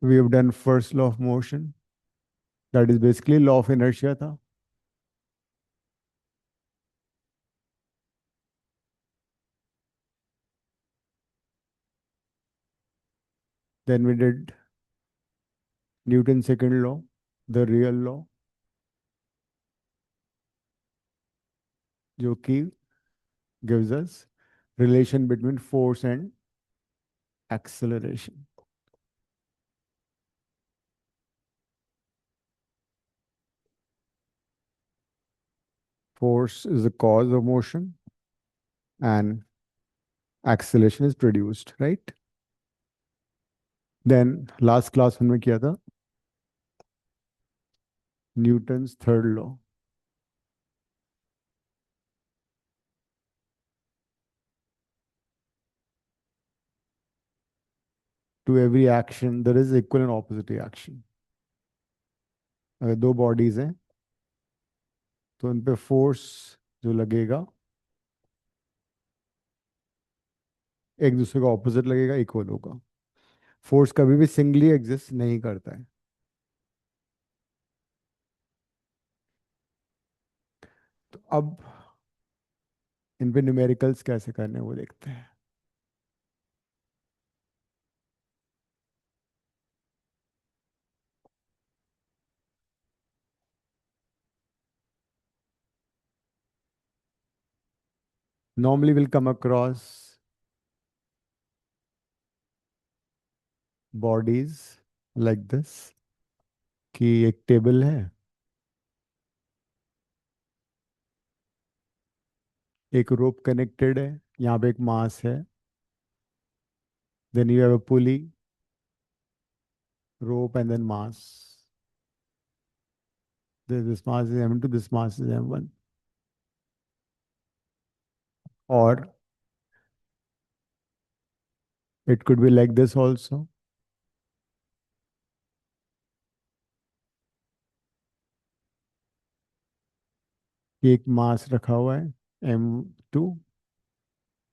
We have done first law of motion, that is basically law of inertia था. Then we did Newton second law, the real law, जो कि gives us relation between force and acceleration. Force is the cause of motion and acceleration is produced, right? Then last class में किया था Newton's third law. To every action there is equal and opposite reaction. अगर दो bodies हैं तो उन पे force जो लगेगा एक दूसरे का ऑपोजिट लगेगा, इक्वल होगा. फोर्स कभी भी सिंगली एग्जिस्ट नहीं करता है. तो अब इन पे न्यूमेरिकल्स कैसे करने हैं वो देखते हैं. Normally we'll come across bodies like this, कि एक टेबल है, एक रोप कनेक्टेड है, यहाँ पे एक मास है, then you have a pulley, rope and then mass. This mass is m2, this mass is m1. Or it could be like this also. एक मास रखा हुआ है m2,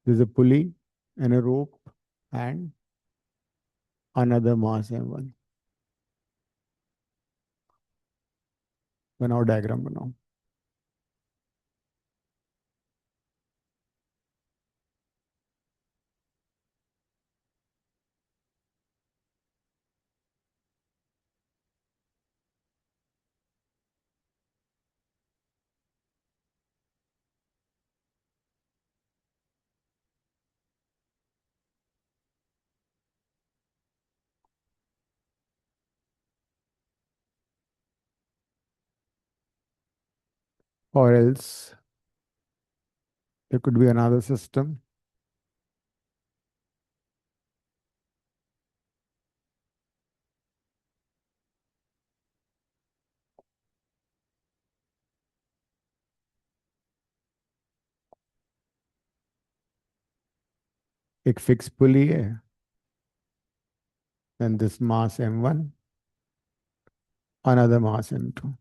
there is a pulley and a rope and another mass m1. बनाओ diagram बनाओ. Or else there could be another system. एक fix पुली है, then this mass m1, another mass m2.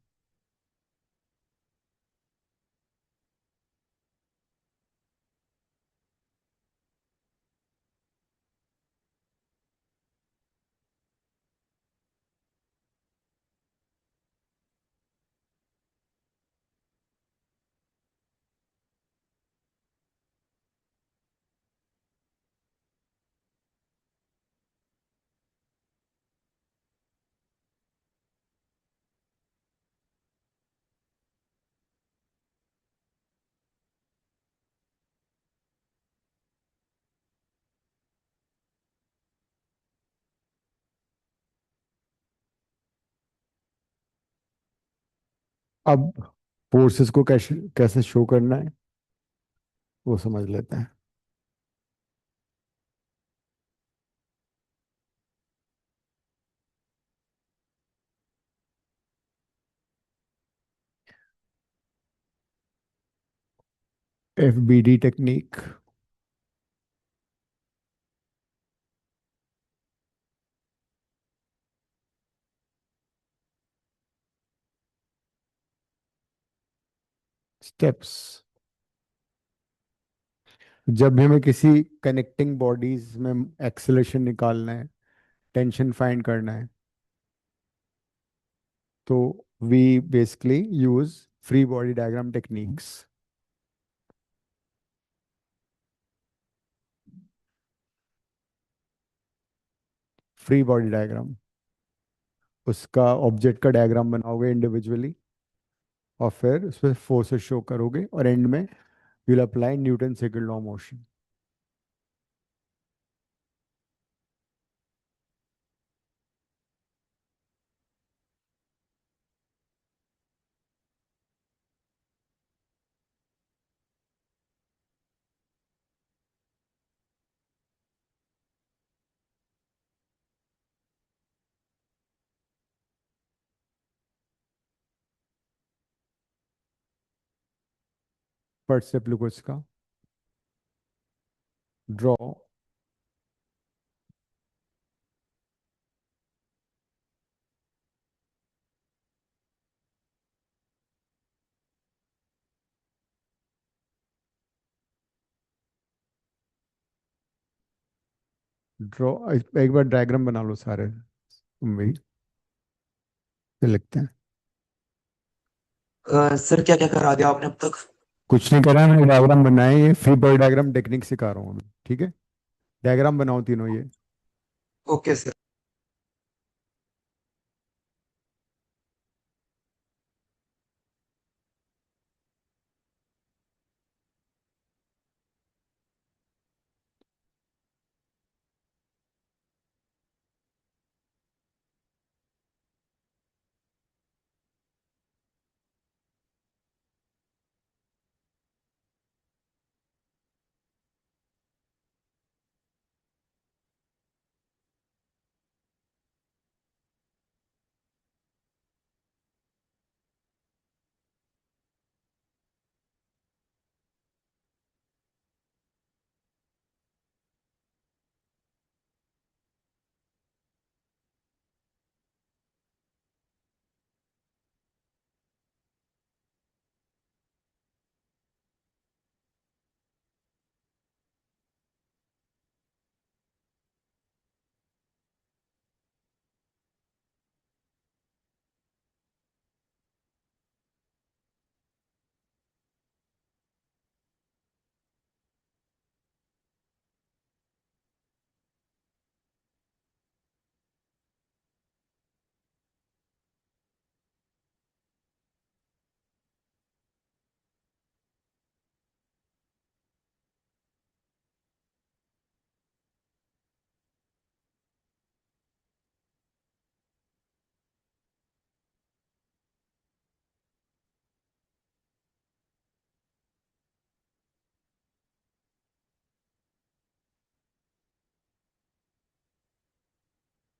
अब forces को कैसे कैसे शो करना है वो समझ लेते हैं. FBD technique. स्टेप्स. जब भी हमें किसी कनेक्टिंग बॉडीज में एक्सेलरेशन निकालना है, टेंशन फाइंड करना है, तो we basically use free body diagram techniques. Free body diagram, उसका ऑब्जेक्ट का डायग्राम बनाओगे इंडिविजुअली, और फिर उस पर फोर्सेस शो करोगे, और एंड में you will apply Newton second law motion. First step लिखो इसका. ड्रॉ ड्रॉ एक बार डायग्राम बना लो सारे तुम भी. फिर लिखते हैं. सर क्या क्या करा दिया आपने अब तक? कुछ नहीं करा है, मैंने डायग्राम बनाए. ये फ्री बॉडी डायग्राम टेक्निक सिखा रहा हूँ अभी, ठीक है. डायग्राम बनाओ तीनों ये. Okay sir.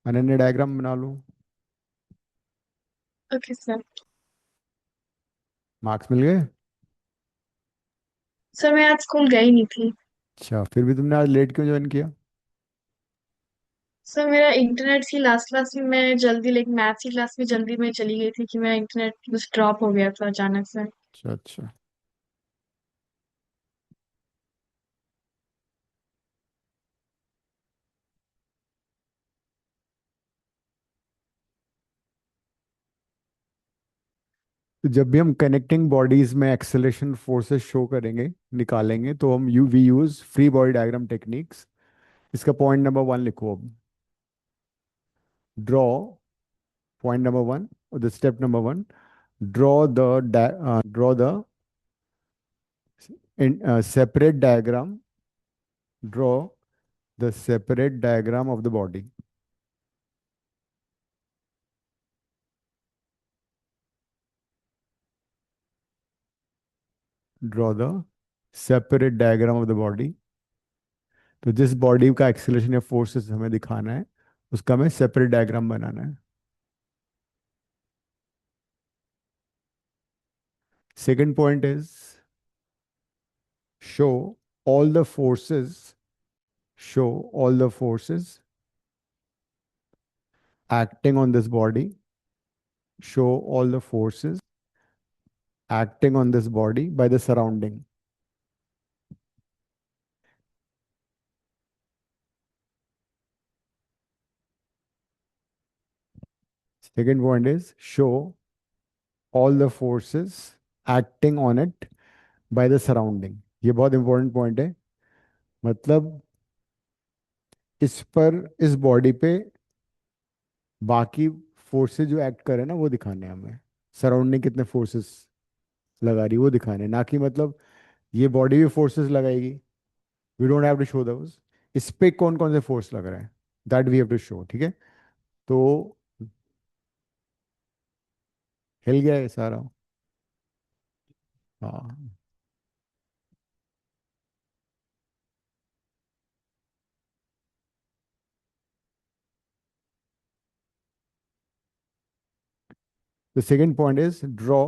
अनन्य डायग्राम बना लो. Okay sir. मार्क्स मिल गए. सर मैं आज स्कूल गई नहीं थी। अच्छा, फिर भी तुमने आज लेट क्यों ज्वाइन किया? सर मेरा इंटरनेट की लास्ट क्लास में मैं जल्दी, लेकिन मैथ्स की क्लास में जल्दी में चली गई थी कि मैं इंटरनेट बस ड्रॉप हो गया था अचानक से। अच्छा अच्छा. तो जब भी हम कनेक्टिंग बॉडीज में एक्सेलरेशन फोर्सेस शो करेंगे, निकालेंगे, तो हम we use free body diagram techniques. इसका पॉइंट नंबर 1 लिखो अब. Draw, point number 1, the step number 1, draw the separate diagram, draw the separate diagram of the body. Draw the separate diagram of the body. तो जिस body का acceleration या forces हमें दिखाना है, उसका हमें सेपरेट डायग्राम बनाना है. Second point is show all the forces, show all the forces acting on this body, show all the forces acting on this body by the surrounding. Second point is show all the forces acting on it by the surrounding. ये बहुत important point है। मतलब इस पर, इस body पे बाकी forces जो एक्ट कर रहे हैं ना वो दिखाने हैं हमें। सराउंडिंग कितने फोर्सेस लगा रही है वो दिखाने हैं, ना कि मतलब ये बॉडी भी फोर्सेस लगाएगी। We don't have to show those. इस पे कौन कौन से फोर्स लग रहे हैं, that we have to show. ठीक है, तो हिल गया ये सारा। हाँ। The second point is draw,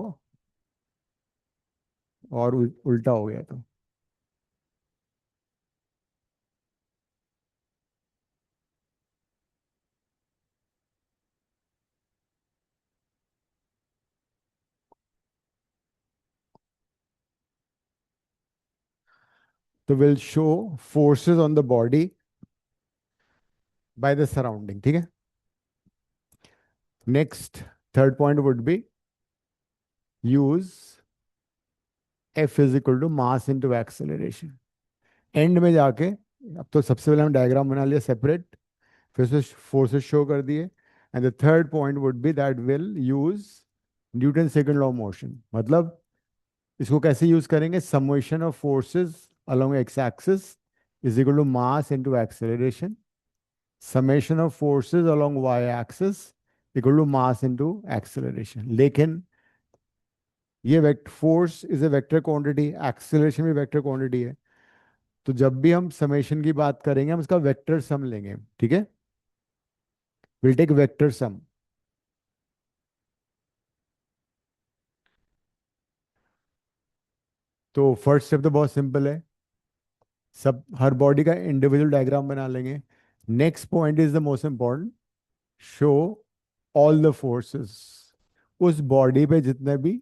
और उल्टा हो गया तो will show forces on the body by the surrounding. ठीक है, next third point would be use F is equal to mass into acceleration. End में जाके, अब तो सबसे पहले हम डायग्राम बना लिया सेपरेट, फिर से फोर्सेस शो कर दिए, and the third point would be that will use Newton second law of motion. मतलब इसको कैसे यूज करेंगे, summation of forces along X axis is equal to mass into acceleration, summation of forces along Y axis equal to mass into acceleration. लेकिन ये vector force is a vector quantity, acceleration भी vector quantity है। तो जब भी हम summation की बात करेंगे हम इसका वेक्टर सम लेंगे। ठीक है, विल टेक वेक्टर सम। तो फर्स्ट स्टेप तो बहुत सिंपल है, सब हर बॉडी का इंडिविजुअल डायग्राम बना लेंगे। Next point is the most important, show all the forces. उस बॉडी पे जितने भी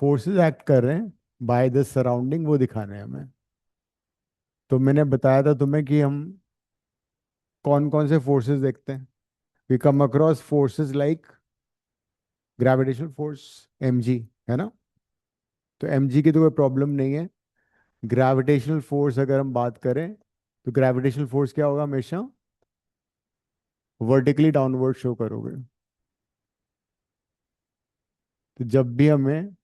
फोर्सेस एक्ट कर रहे हैं बाय द सराउंडिंग वो दिखाने हैं हमें। तो मैंने बताया था तुम्हें कि हम कौन कौन से फोर्सेस देखते हैं। We come across forces like gravitational force, mg, है ना। तो mg की तो कोई प्रॉब्लम नहीं है। ग्रेविटेशनल फोर्स अगर हम बात करें तो ग्रेविटेशनल फोर्स क्या होगा, हमेशा वर्टिकली डाउनवर्ड शो करोगे। तो जब भी हमें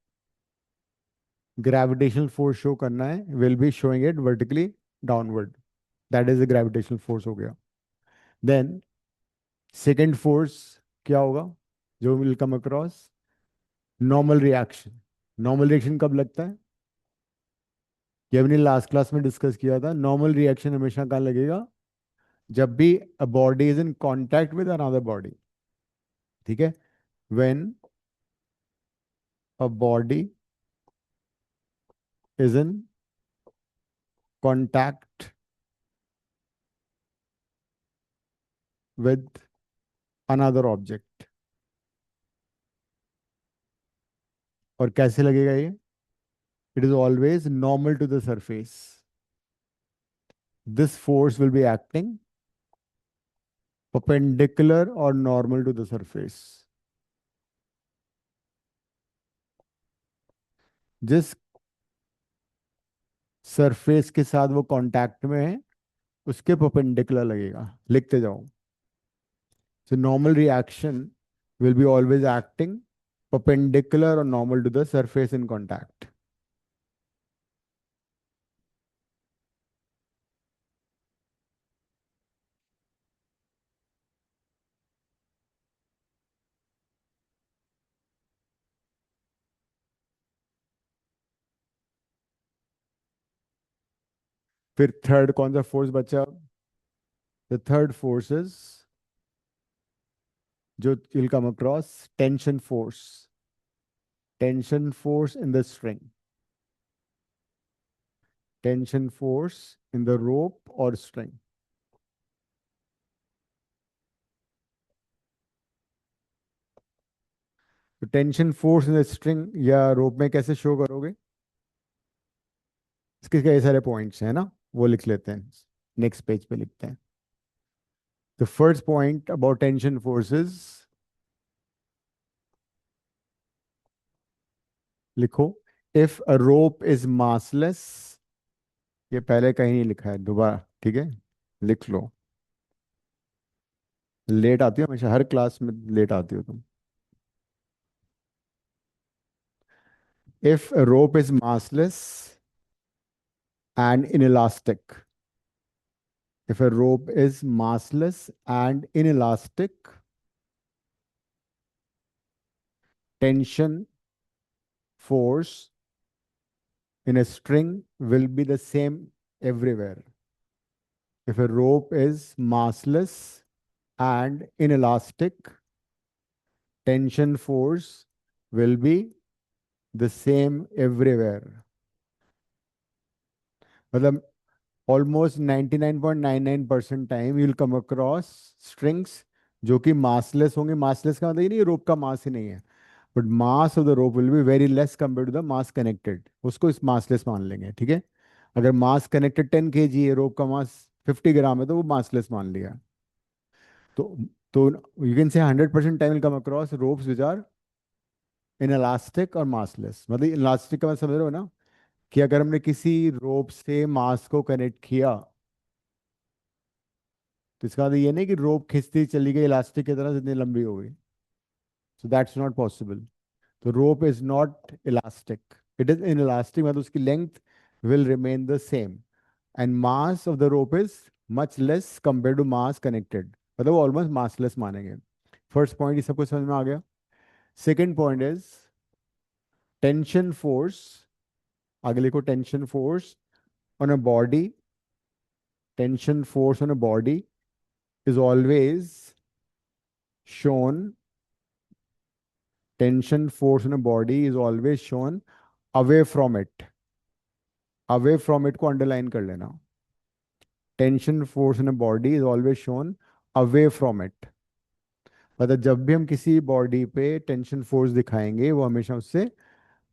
ग्रेविटेशनल फोर्स शो करना है will be showing it vertically downward, that is the gravitational force हो गया। देन सेकेंड फोर्स क्या होगा जो will come across, normal reaction. Normal reaction कब लगता है, ये हमने लास्ट क्लास में डिस्कस किया था। नॉर्मल रिएक्शन हमेशा कहाँ लगेगा, जब भी a body is in contact with another body. ठीक है, when a body is in contact with another object. और कैसे लगेगा ये, it is always normal to the surface. This force will be acting perpendicular or normal to the surface। जिस surface के साथ वो कांटेक्ट में है उसके परपेंडिकुलर लगेगा, लिखते जाओ। So normal reaction will be always acting perpendicular or normal to the surface in contact। फिर थर्ड कौन सा फोर्स बचा, द थर्ड फोर्सेस जो will come across, tension force. Tension force in the string, tension force in the rope और string. तो tension force in the string या रोप में कैसे शो करोगे, इसके कई सारे पॉइंट्स हैं ना, वो लिख लेते हैं, नेक्स्ट पेज पे लिखते हैं। The first point about tension forces, लिखो, if a rope is massless, ये पहले कहीं नहीं लिखा है, दोबारा ठीक है, लिख लो। लेट आती हो हमेशा, हर क्लास में लेट आती हो तुम। If a rope is massless and inelastic. If a rope is massless and inelastic, tension force in a string will be the same everywhere. If a rope is massless and inelastic, tension force will be the same everywhere. मतलब almost 99.99% time you'll come across strings जो कि massless होंगे। massless का मतलब ये नहीं रोप का मास ही नहीं है, but mass of the rope will be very less compare to the mass connected, उसको इस मासलेस मान लेंगे, ठीक है। अगर मास कनेक्टेड 10 kg है, रोप का मास 50 ग्राम है, तो वो मासलेस मान लिया। तो तो you can say 100% time will come across ropes which are inelastic और मासलेस। मतलब इलास्टिक का मतलब समझ रहे हो ना, कि अगर हमने किसी रोप से मास को कनेक्ट किया, तो इसका मतलब ये नहीं कि रोप खिंचती चली गई इलास्टिक की तरह जितनी लंबी हो गई, सो दैट्स नॉट पॉसिबल। तो rope is not elastic. It is inelastic, मतलब उसकी length will remain the same. And mass of the rope is much less compared to mass connected. मतलब वो almost massless मानेंगे। First point ये सबको समझ में आ गया। Second point is tension force। आगे लिखो tension force on a body। Tension force on a body is always shown, tension force on a body is always shown away from it। away from it को underline कर लेना। Tension force in a body is always shown away from it. मतलब जब भी हम किसी body पे tension force दिखाएंगे, वो हमेशा उससे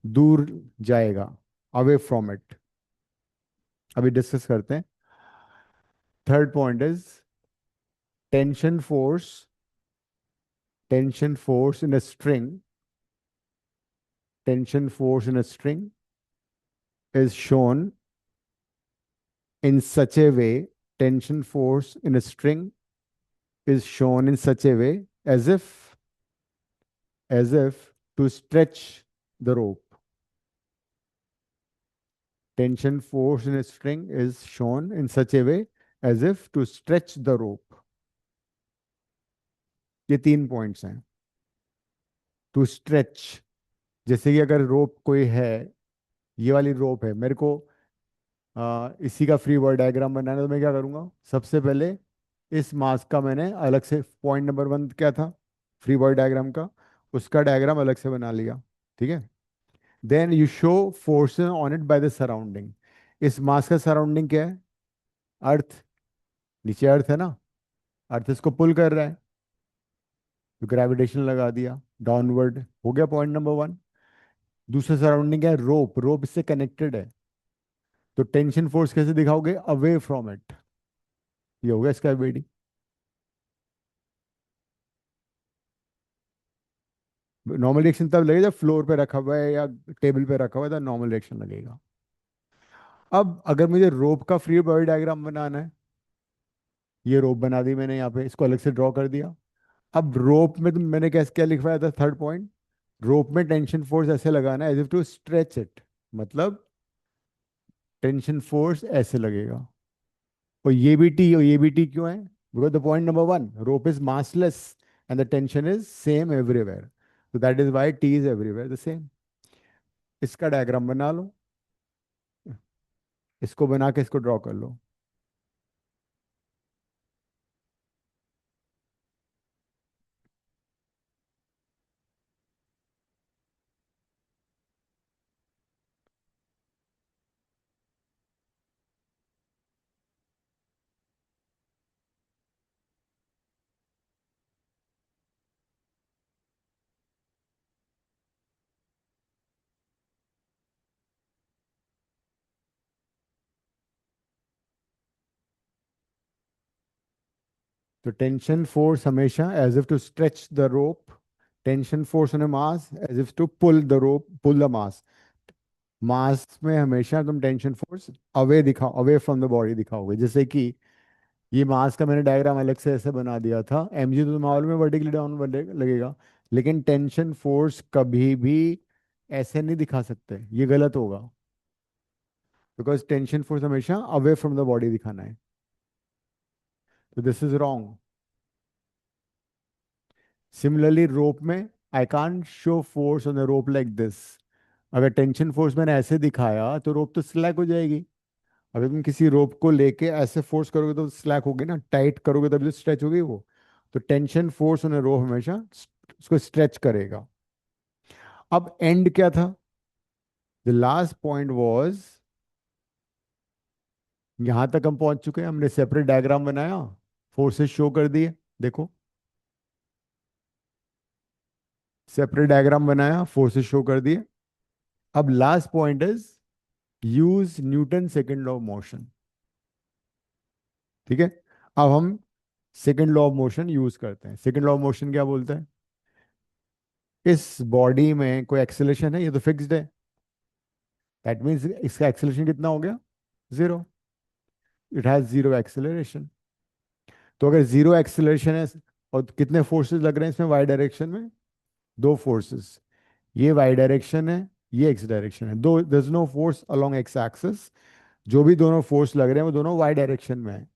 दूर जाएगा, अवे फ्रॉम इट। अभी डिस्कस करते हैं। Third point is tension force. Tension force in a string, tension force in a string is shown in such A way, tension force in a string is shown in such a way as if to stretch the rope। Tension force in a string is shown in such a way as if to stretch the rope। ये तीन points हैं। To stretch, जैसे कि अगर रोप कोई है, ये वाली रोप है, मेरे को इसी का फ्री बॉडी डायग्राम बनाना है, तो मैं क्या करूंगा, सबसे पहले इस मास का मैंने अलग से पॉइंट नंबर 1 क्या था फ्री बॉडी डायग्राम का, उसका डायग्राम अलग से बना लिया, ठीक है। Then you show force on it by the surrounding. इस मास का सराउंडिंग क्या है, अर्थ। नीचे अर्थ है ना, अर्थ इसको पुल कर रहा है, तो ग्रेविटेशन लगा दिया, डाउनवर्ड हो गया पॉइंट नंबर 1। दूसरा सराउंडिंग है रोप, रोप इससे कनेक्टेड है, तो टेंशन फोर्स कैसे दिखाओगे, अवे फ्रॉम इट। ये हो गया इसका बीडी। नॉर्मल रिएक्शन तब लगेगा जब फ्लोर पे रखा हुआ है या टेबल पे रखा हुआ है, तो नॉर्मल रिएक्शन लगेगा। अब अगर मुझे रोप का फ्री बॉडी डायग्राम बनाना है, ये रोप बना दी मैंने, यहाँ पे इसको अलग से ड्रॉ कर दिया। अब रोप में तो मैंने कैसे क्या लिखवाया था, थर्ड पॉइंट, रोप में टेंशन फोर्स ऐसे लगाना है as if to stretch it. मतलब टेंशन फोर्स ऐसे लगेगा। और ये भी टी क्यों है, because the point number 1, rope is massless and the tension is same everywhere, तो that is why T is everywhere the same. इसका डायग्राम बना लो, इसको बना के इसको ड्रॉ कर लो। तो टेंशन फोर्स हमेशा as if to stretch the rope, tension force on a mass as if to pull the rope, pull the mass. Mass में हमेशा तुम टेंशन फोर्स अवे दिखाओ, अवे फ्रॉम द बॉडी दिखाओगे। जैसे कि ये मास का मैंने डायग्राम अलग से ऐसे बना दिया था, mg तो मालूम है वर्टिकली डाउन लगेगा, लेकिन टेंशन फोर्स कभी भी ऐसे नहीं दिखा सकते, ये गलत होगा। बिकॉज टेंशन फोर्स हमेशा अवे फ्रॉम द बॉडी दिखाना है, तो दिस इज रॉन्ग। सिमिलरली रोप में I can't show force on the rope like this. अगर टेंशन फोर्स मैंने ऐसे दिखाया तो रोप तो स्लैक हो जाएगी। अगर तुम किसी रोप को लेके ऐसे फोर्स करोगे तो स्लैक होगी ना, टाइट करोगे तभी तो स्ट्रेच होगी वो। तो टेंशन फोर्स ऑन रोप हमेशा उसको स्ट्रेच करेगा। अब एंड क्या था? द लास्ट पॉइंट वाज, यहां तक हम पहुंच चुके हैं, हमने सेपरेट डायग्राम बनाया, फोर्सेस शो कर दिए। देखो, सेपरेट डायग्राम बनाया, फोर्सेस शो कर दिए। अब last point is use Newton second law of motion. ठीक है, अब हम second law of motion use करते हैं। सेकंड लॉ ऑफ मोशन क्या बोलता है? इस बॉडी में कोई एक्सेलरेशन है, ये तो फिक्स्ड है, दैट मीन्स इसका एक्सेलरेशन कितना हो गया? Zero. It has zero acceleration. तो अगर जीरो एक्सेलरेशन है और कितने फोर्सेस लग रहे हैं इसमें वाई डायरेक्शन में? दो फोर्सेस, ये वाई डायरेक्शन है, ये एक्स डायरेक्शन है। दो, there is no force along X axis. जो भी दोनों फोर्स लग रहे हैं वो दोनों वाई डायरेक्शन में है।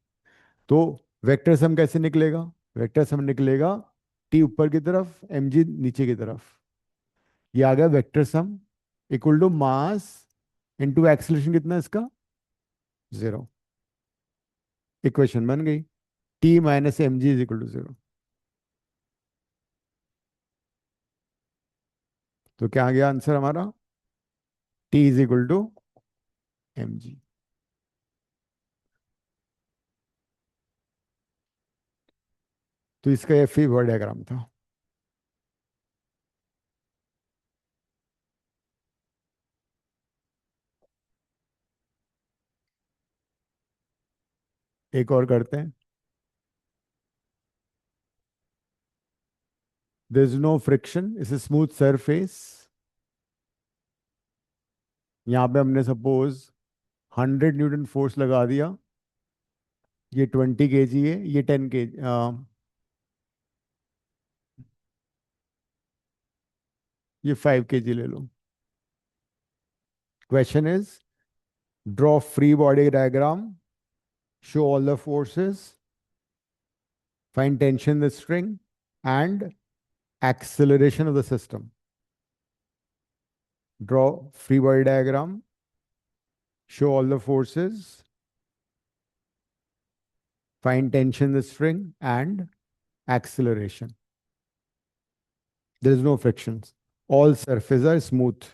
तो वेक्टर सम कैसे निकलेगा? वेक्टर सम निकलेगा टी ऊपर की तरफ, एम जी नीचे की तरफ। ये आ गया vector sum equal to mass into acceleration, कितना है इसका? जीरो। इक्वेशन बन गई, T minus M G is equal to zero. तो क्या आ गया आंसर हमारा? T is equal to M G. तो इसका ये फीवर डायग्राम था। एक और करते हैं। There is no friction, it's a smooth surface. यहाँ पे हमने सपोज 100 न्यूटन फोर्स लगा दिया। ये 20 kg है, ये 10 kg, ये 5 kg ले लो। Question is draw free body diagram, show all the forces, find tension the string and acceleration of the system. Draw free body diagram, show all the forces, find tension in the string and acceleration. There is no frictions. All surfaces are smooth.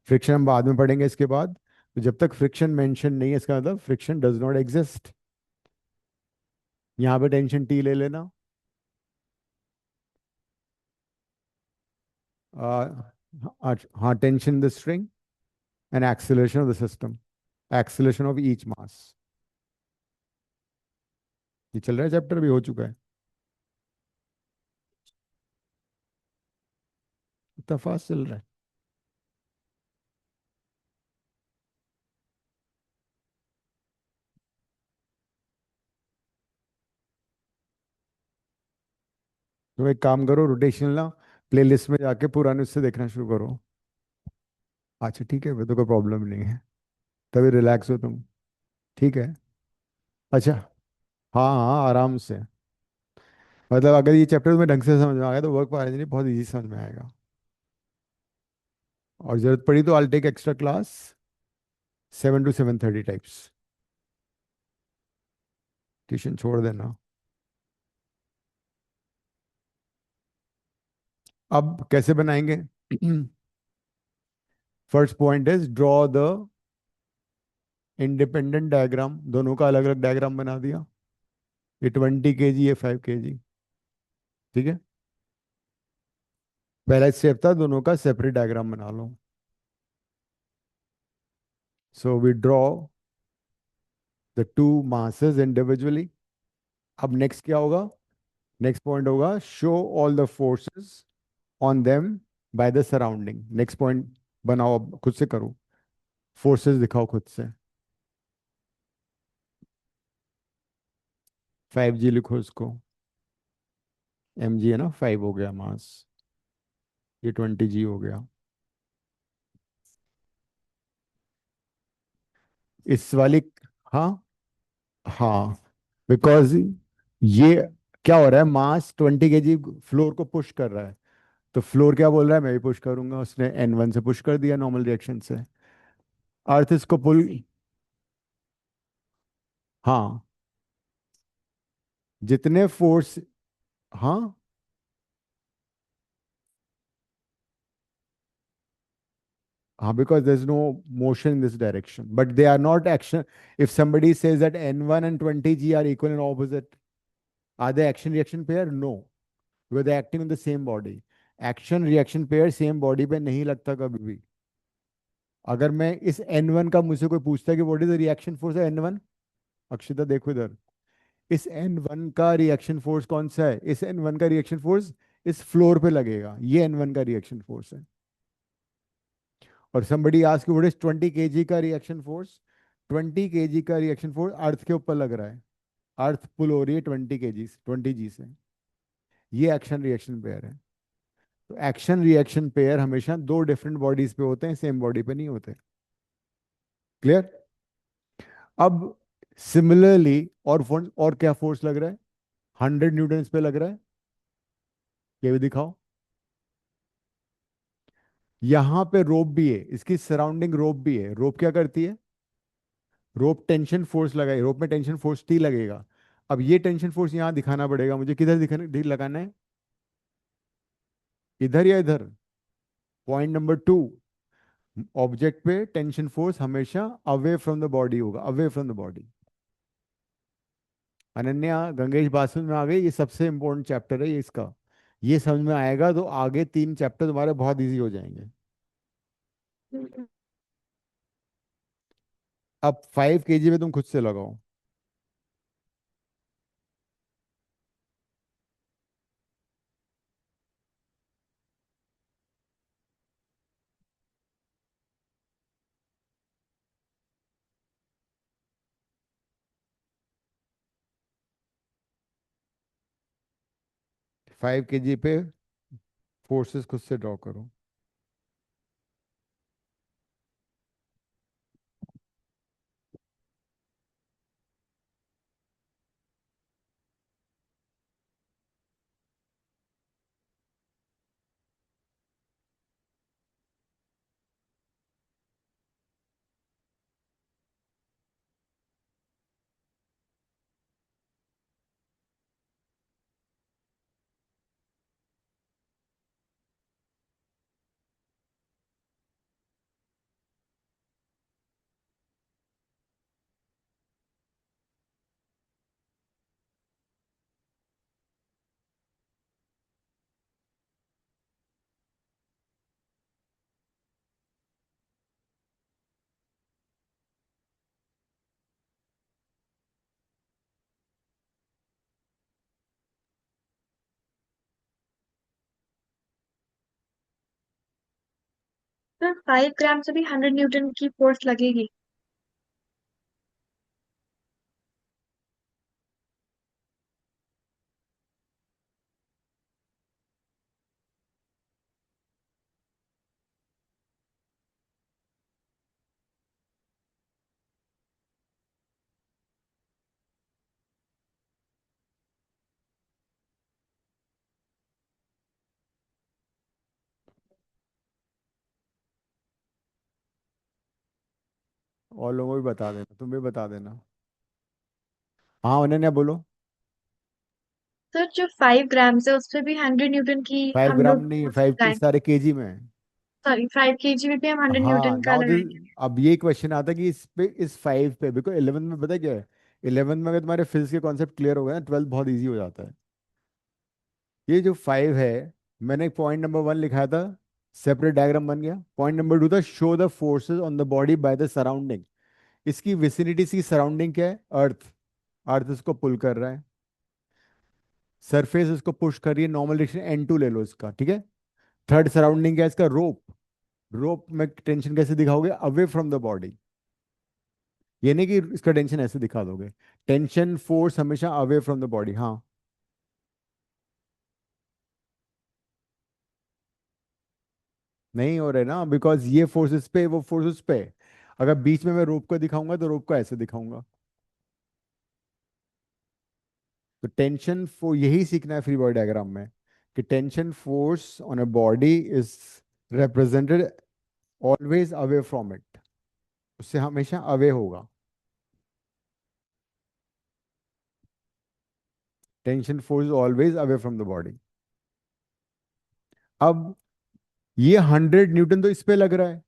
Friction हम बाद में पढ़ेंगे इसके बाद। तो जब तक friction mention नहीं है इसका मतलब फ्रिक्शन डज नॉट एग्जिस्ट। यहाँ पे टेंशन टी ले लेना। हाँ, tension the string and acceleration of the system, acceleration of each mass. ये चल रहा है, चैप्टर भी हो चुका है। इतना फास्ट चल रहा है। तुम एक काम करो, रोटेशनल ना प्लेलिस्ट में जाके पुराने उससे देखना शुरू करो। अच्छा ठीक है, फिर तो कोई प्रॉब्लम नहीं है, तभी रिलैक्स हो तुम। ठीक है। अच्छा, हाँ हाँ आराम से। मतलब अगर ये चैप्टर तुम्हें ढंग से समझ में आ गया तो वर्क पर नहीं बहुत इजी समझ में आएगा। और जरूरत पड़ी तो I take extra class 7 to 7:30 types. Tuition छोड़ देना। अब कैसे बनाएंगे? First point is draw the independent diagram. दोनों का अलग अलग डायग्राम बना दिया। ये 20 kg, ये 5 kg। ठीक है, पहला स्टेप था दोनों का सेपरेट डायग्राम बना लो। So we draw the two masses individually. अब नेक्स्ट क्या होगा? नेक्स्ट पॉइंट होगा show all the forces on them by the surrounding. Next point बनाओ, अब खुद से करो, फोर्सेस दिखाओ खुद से। 5G लिखो इसको, mg है ना, 5 हो गया मास, ये 20G हो गया। इस वाली, हाँ हाँ, बिकॉज ये क्या हो रहा है, मास 20 kg फ्लोर को पुश कर रहा है, तो फ्लोर क्या बोल रहा है, मैं भी पुश करूंगा, उसने N1 से पुश कर दिया नॉर्मल रिएक्शन से। अर्थ इसको पुल, हाँ, जितने फोर्स, हाँ हाँ, because there's no motion in this direction, but they are not action. If somebody says that N1 and 20G are equal and opposite, are they action reaction pair? No, because they're acting on the same body. Action reaction pair same body पे नहीं लगता कभी भी। अगर मैं इस N1 का मुझसे कोई पूछता है कि what is the reaction force है N1, अक्षिता देखो इधर, इस N1 का रिएक्शन फोर्स कौन सा है, इस N1 का रिएक्शन फोर्स इस फ्लोर पे लगेगा, ये N1 का रिएक्शन फोर्स है। और somebody ask you what is 20 kg का रिएक्शन फोर्स, 20 kg का रिएक्शन फोर्स अर्थ के ऊपर लग रहा है, अर्थ पुल हो रही है 20 kg 20G से, ये एक्शन रिएक्शन पेयर है। तो एक्शन रिएक्शन पेयर हमेशा दो डिफरेंट बॉडीज पे होते हैं, सेम बॉडी पे नहीं होते। क्लियर? अब सिमिलरली और क्या फोर्स लग रहा है, 100 न्यूटन पे लग रहा है, ये भी दिखाओ। यहां पे रोप भी है, इसकी सराउंडिंग रोप भी है। रोप क्या करती है, रोप टेंशन फोर्स लगाए, रोप में टेंशन फोर्स टी लगेगा। अब ये टेंशन फोर्स यहां दिखाना पड़ेगा मुझे, किधर दिखाने लगाना है, इधर या इधर। पॉइंट नंबर 2, ऑब्जेक्ट पे टेंशन फोर्स हमेशा अवे फ्रॉम द बॉडी होगा, away from the body. Ananya Gangesh बात समझ में आ गई, ये सबसे इंपॉर्टेंट चैप्टर है ये इसका, ये समझ में आएगा तो आगे 3 चैप्टर तुम्हारे बहुत इजी हो जाएंगे। अब 5 kg में तुम खुद से लगाओ। 5 kg पे फोर्सेस खुद से ड्रॉ करो। सर 5 ग्राम से भी 100 न्यूटन की फोर्स लगेगी? और लोगों को भी बता देना, तुम भी बता देना। हाँ अनन्या बोलो। सर जो 5 ग्राम से उस पे भी 100 न्यूटन की 5 हम ग्राम लोग नहीं, फोर्स 5 के लगाएंगे? सारे केजी में है। सॉरी, 5 kg में भी हम 100 न्यूटन हाँ का नाउ दिस, लगाएंगे? अब ये क्वेश्चन आता है कि इस पे, इस 5 पे, बिकॉज 11 में पता है क्या है, 11 में अगर तुम्हारे फिजिक्स के कॉन्सेप्ट क्लियर हो गए ना, 12 बहुत इजी हो जाता है। ये जो 5 है, मैंने पॉइंट नंबर 1 लिखा था, सेपरेट डायग्राम बन गया। पॉइंट नंबर 2 था, show the forces on the body by the surrounding. इसकी विसिनिटी की सराउंडिंग क्या है, अर्थ, अर्थ इसको पुल कर रहा है, सरफेस इसको पुश कर रही है, नॉर्मल डायरेक्शन N2 ले लो इसका, ठीक है। थर्ड सराउंडिंग क्या है इसका? रोप। रोप में टेंशन कैसे दिखाओगे? Away from the body. ये नहीं कि इसका टेंशन ऐसे दिखा दोगे। टेंशन फोर्स हमेशा अवे फ्रॉम द बॉडी। हाँ, नहीं हो रहे ना, बिकॉज ये फोर्स इस पे, वो फोर्स उस पे। अगर बीच में मैं रोप को दिखाऊंगा तो रोप को ऐसे दिखाऊंगा। तो टेंशन फो यही सीखना है फ्री बॉडी डायग्राम में, कि tension force on a body is represented always away from it. उससे हमेशा अवे होगा। Tension force always away from the body. अब ये 100 न्यूटन तो इस पे लग रहा है,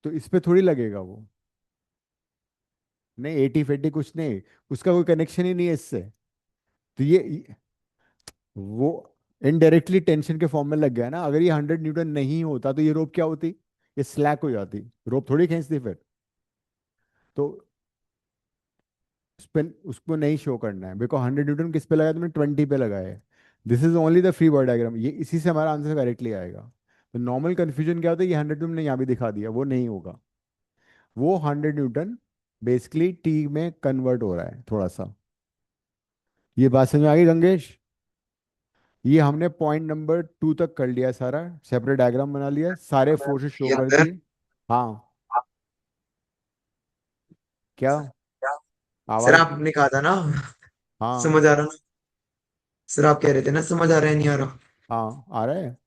तो इस पे थोड़ी लगेगा वो। नहीं, 80 फेटी कुछ नहीं, उसका कोई कनेक्शन ही नहीं है इससे। तो ये वो इनडायरेक्टली टेंशन के फॉर्म में लग गया ना। अगर ये 100 न्यूटन नहीं होता तो ये रोप क्या होती? ये स्लैक हो जाती, रोप थोड़ी खींचती फिर। तो उस पे उसको नहीं शो करना है, बिकॉज 100 न्यूटन किस पे लगाया तुमने? 20 पे लगाया है। This is only the free body diagram, ये इसी से हमारा आंसर करेक्टली आएगा। तो नॉर्मल कंफ्यूजन क्या होता है? ये 100 तुमने यहाँ भी दिखा दिया, वो नहीं होगा। वो 100 न्यूटन बेसिकली टी में कन्वर्ट हो रहा है थोड़ा सा। ये बात समझ में आ गई गंगेश? ये हमने पॉइंट नंबर 2 तक कर लिया सारा, सेपरेट डायग्राम बना लिया, सारे फोर्सेस शो या कर फिर दिए। हाँ, क्या? सर आवाज? आपने कहा था ना, हाँ। समझ आ रहा ना? सर आप कह रहे थे ना समझ आ रहा है नहीं आ रहा? हाँ, आ रहा है।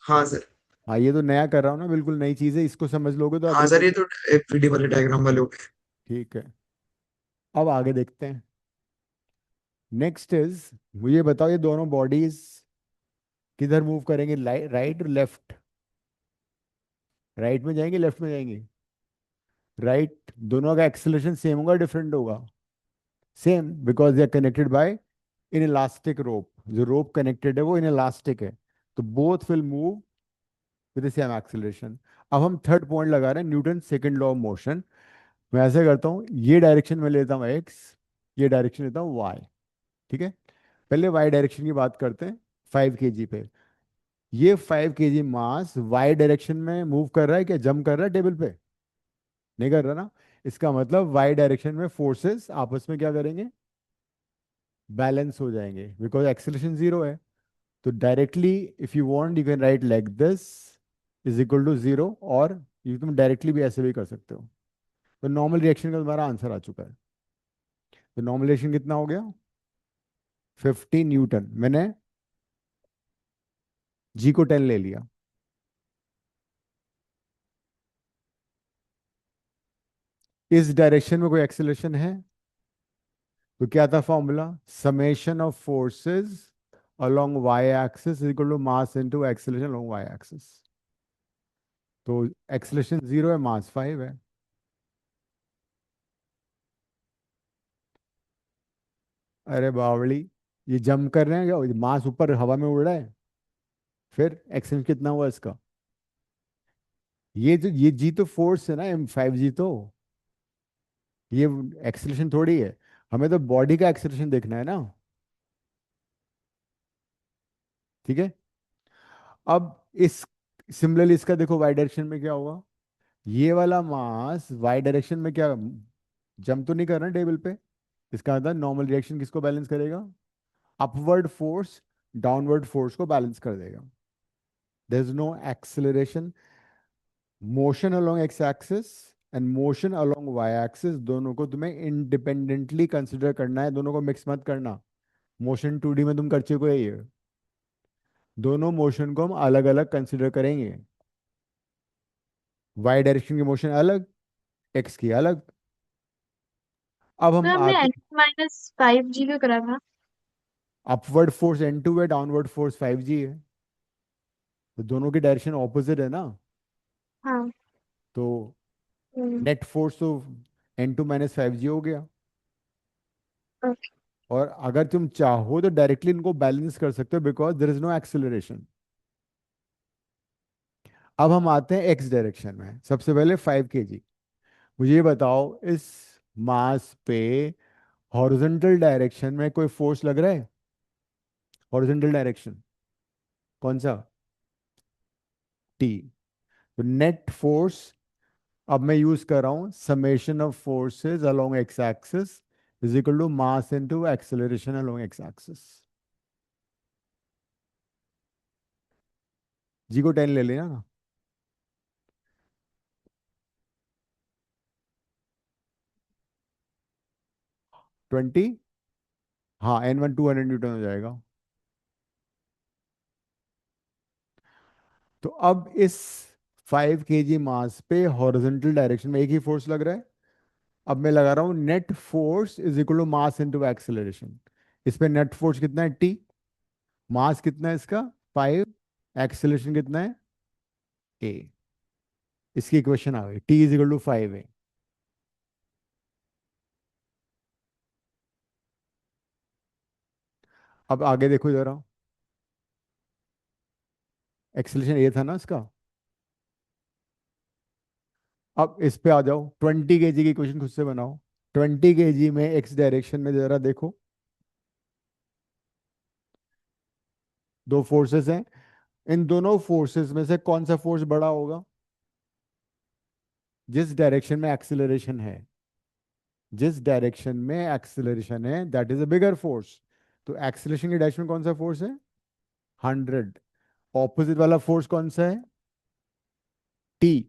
हाँ सर। हाँ, ये तो नया कर रहा हूँ ना, बिल्कुल नई चीज़ है, इसको समझ लोगे तो हाँ अगले सर, दिन। ये तो एफपीडी वाले डायग्राम वाले हो गए। ठीक है, अब आगे देखते हैं। नेक्स्ट इज, मुझे बताओ ये दोनों बॉडीज किधर मूव करेंगे? राइट और लेफ्ट? राइट में जाएंगे, लेफ्ट में जाएंगे? राइट। दोनों का एक्सेलरेशन सेम होगा, डिफरेंट होगा? Same, because they are connected by inelastic rope. जो रोप कनेक्टेड है वो इन इलास्टिक है। तो both will move with the same acceleration. अब हम थर्ड पॉइंट लगा रहे हैं, Newton second law of motion. मैं ऐसे करता हूँ, ये डायरेक्शन में लेता हूँ एक्स, ये डायरेक्शन लेता हूँ वाई। ठीक है, पहले वाई डायरेक्शन की बात करते हैं। 5 kg पे, ये 5 kg मास वाई डायरेक्शन में मूव कर रहा है क्या? जंप कर रहा है टेबल पे? नहीं कर रहा ना। इसका मतलब वाई डायरेक्शन में फोर्सेस आपस में क्या करेंगे? बैलेंस हो जाएंगे, बिकॉज एक्सेलरेशन जीरो है। तो directly if you want you can write like this is equal to zero, और ये तुम डायरेक्टली भी ऐसे भी कर सकते हो। तो नॉर्मल रिएक्शन का तुम्हारा आंसर आ चुका है। तो नॉर्मल रिएक्शन कितना हो गया? 50 न्यूटन। मैंने जी को 10 ले लिया। इस डायरेक्शन में कोई एक्सेलरेशन है? तो क्या था formula? Summation of forces along y axis is equal to mass into acceleration along y axis। तो एक्सेलरेशन जीरो है, मास 5 है। अरे बावड़ी, ये जंप कर रहे हैं क्या? मास ऊपर हवा में उड़ रहा है, फिर एक्सेलरेशन कितना हुआ इसका? ये जी तो फोर्स है ना, M5G तो। ये एक्सेलरेशन थोड़ी है। हमें तो बॉडी का एक्सेलरेशन देखना है ना। ठीक है, अब इस सिमिलरली इसका देखो, वाई डायरेक्शन में क्या होगा? ये वाला मास वाई डायरेक्शन में क्या, जंप तो नहीं कर रहा टेबल पे? इसका मतलब नॉर्मल रिएक्शन किसको बैलेंस करेगा? अपवर्ड फोर्स डाउनवर्ड फोर्स को बैलेंस कर देगा। There is no acceleration. Motion along X axis and motion along Y axis, दोनों को तुम्हें इंडिपेंडेंटली कंसिडर करना है, दोनों को मिक्स मत करना। मोशन 2D में तुम कर चुके हो ये। दोनों मोशन को हम अलग अलग कंसिडर करेंगे। वाई डायरेक्शन की मोशन अलग, एक्स की अलग। अब तो हम हमने आते एन माइनस 5G का करा था। अपवर्ड फोर्स N2 है, डाउनवर्ड फोर्स 5G है। तो दोनों की डायरेक्शन ऑपोजिट है ना। हाँ। तो हम्म, नेट फोर्स तो N2 - 5G हो गया। ओके। और अगर तुम चाहो तो डायरेक्टली इनको बैलेंस कर सकते हो, because there is no acceleration. अब हम आते हैं एक्स डायरेक्शन में। सबसे पहले 5 kg। मुझे ये बताओ, इस मास पे हॉरिजॉन्टल डायरेक्शन में कोई फोर्स लग रहा है? हॉरिजॉन्टल डायरेक्शन कौन सा? टी। तो नेट फोर्स अब मैं यूज कर रहा हूँ summation of forces along X axis is equal to mass into acceleration along X axis. G को 10 ले लेना ना। 20। हाँ N1 200 न्यूटन हो जाएगा। तो अब इस 5 kg मास पे हॉरिजॉन्टल डायरेक्शन में एक ही फोर्स लग रहा है। अब मैं लगा रहा हूँ net force is equal to mass into acceleration. इस पे नेट फोर्स कितना है टी, मास कितना है इसका 5, एक्सेलरेशन कितना है ए। इसकी इक्वेशन आ गई, टी इज इक्वल टू 5 ए। अब आगे देखो जरा, एक्सेलरेशन ए था ना इसका। अब इस पे आ जाओ, 20 kg की इक्वेशन खुद से बनाओ। 20 kg में एक्स डायरेक्शन में जरा देखो, दो फोर्सेस हैं। इन दोनों फोर्सेस में से कौन सा फोर्स बड़ा होगा? जिस डायरेक्शन में एक्सेलरेशन है, जिस डायरेक्शन में एक्सेलरेशन है that is a bigger force. तो एक्सेलरेशन की डायरेक्शन में कौन सा फोर्स है? 100। ऑपोजिट वाला फोर्स कौन सा है? टी।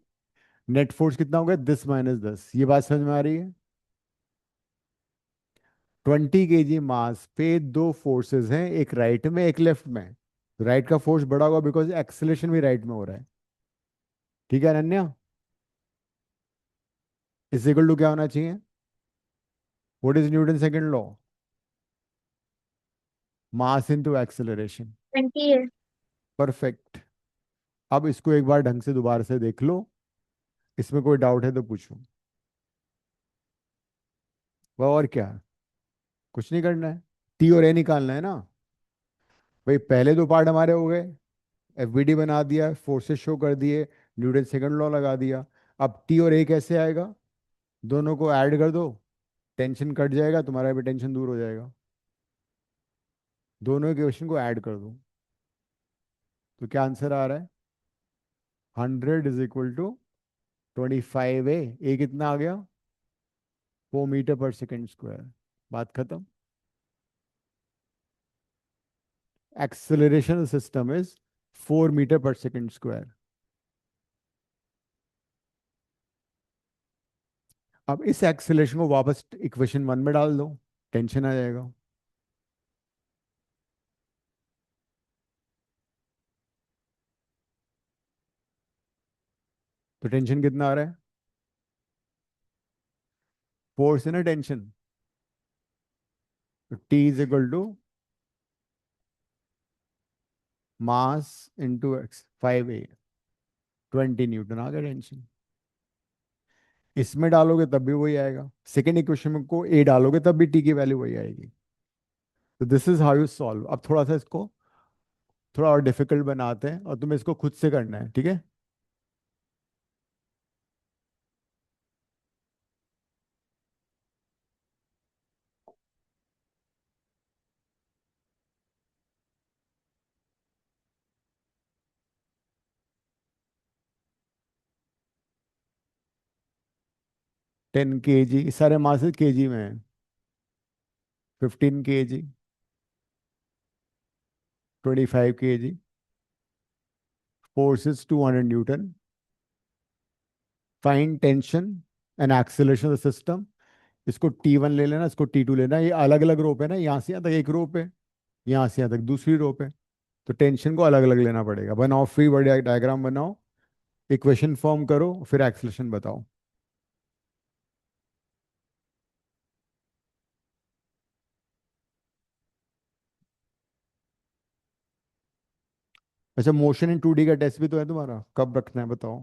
नेट फोर्स कितना होगा 10 - 10। ये बात समझ में आ रही है? 20 kg मास पे दो फोर्सेस हैं, एक राइट में एक लेफ्ट में। राइट का फोर्स बड़ा होगा बिकॉज एक्सेलरेशन भी राइट में हो रहा है। ठीक है अनन्या? इज इक्वल टू क्या होना चाहिए? What is Newton second law? Mass into acceleration. 20 है। परफेक्ट। अब इसको एक बार ढंग से दोबारा से देख लो, इसमें कोई डाउट है तो पूछो। वह और क्या है? कुछ नहीं करना है, टी और ए निकालना है ना। भाई पहले दो पार्ट हमारे हो गए, एफबीडी बना दिया, फोर्सेस शो कर दिए, न्यूटन सेकंड लॉ लगा दिया। अब टी और ए कैसे आएगा? दोनों को ऐड कर दो, टेंशन कट जाएगा, तुम्हारा भी टेंशन दूर हो जाएगा। दोनों इक्वेशन को ऐड कर दो, तो क्या आंसर आ रहा है? 100 = 25 ए। ए कितना आ गया? 4 मीटर पर सेकेंड स्क्वायर। बात खत्म। एक्सेलरेशन सिस्टम इज 4 मीटर पर सेकेंड स्क्वायर। अब इस एक्सेलरेशन को वापस इक्वेशन 1 में डाल दो, टेंशन आ जाएगा। तो टेंशन कितना आ रहा है? फोर्स है ना टेंशन। तो T is equal to mass into x 5 a, 20 newton आ गया टेंशन। इसमें डालोगे तब भी वही आएगा, सेकेंड इक्वेशन में को ए डालोगे तब भी टी की वैल्यू वही आएगी। तो this is how you solve. अब थोड़ा सा इसको थोड़ा और डिफिकल्ट बनाते हैं और तुम्हें इसको खुद से करना है, ठीक है?10 kg, सारे मास केजी में है। 15 kg, 25 kg, force is 200 Newton. Fine tension and acceleration system. इसको T1 ले लेना, इसको T2 लेना। ये अलग अलग रोप है ना, यहाँ से यहाँ तक एक रोप है, यहाँ से यहाँ तक दूसरी रोप है। तो टेंशन को अलग अलग लेना पड़ेगा। बनाओ फ्री बॉडी डायग्राम बनाओ, इक्वेशन फॉर्म करो, फिर एक्सेलरेशन बताओ। अच्छा, मोशन इन 2D का टेस्ट भी तो है तुम्हारा, कब रखना है बताओ?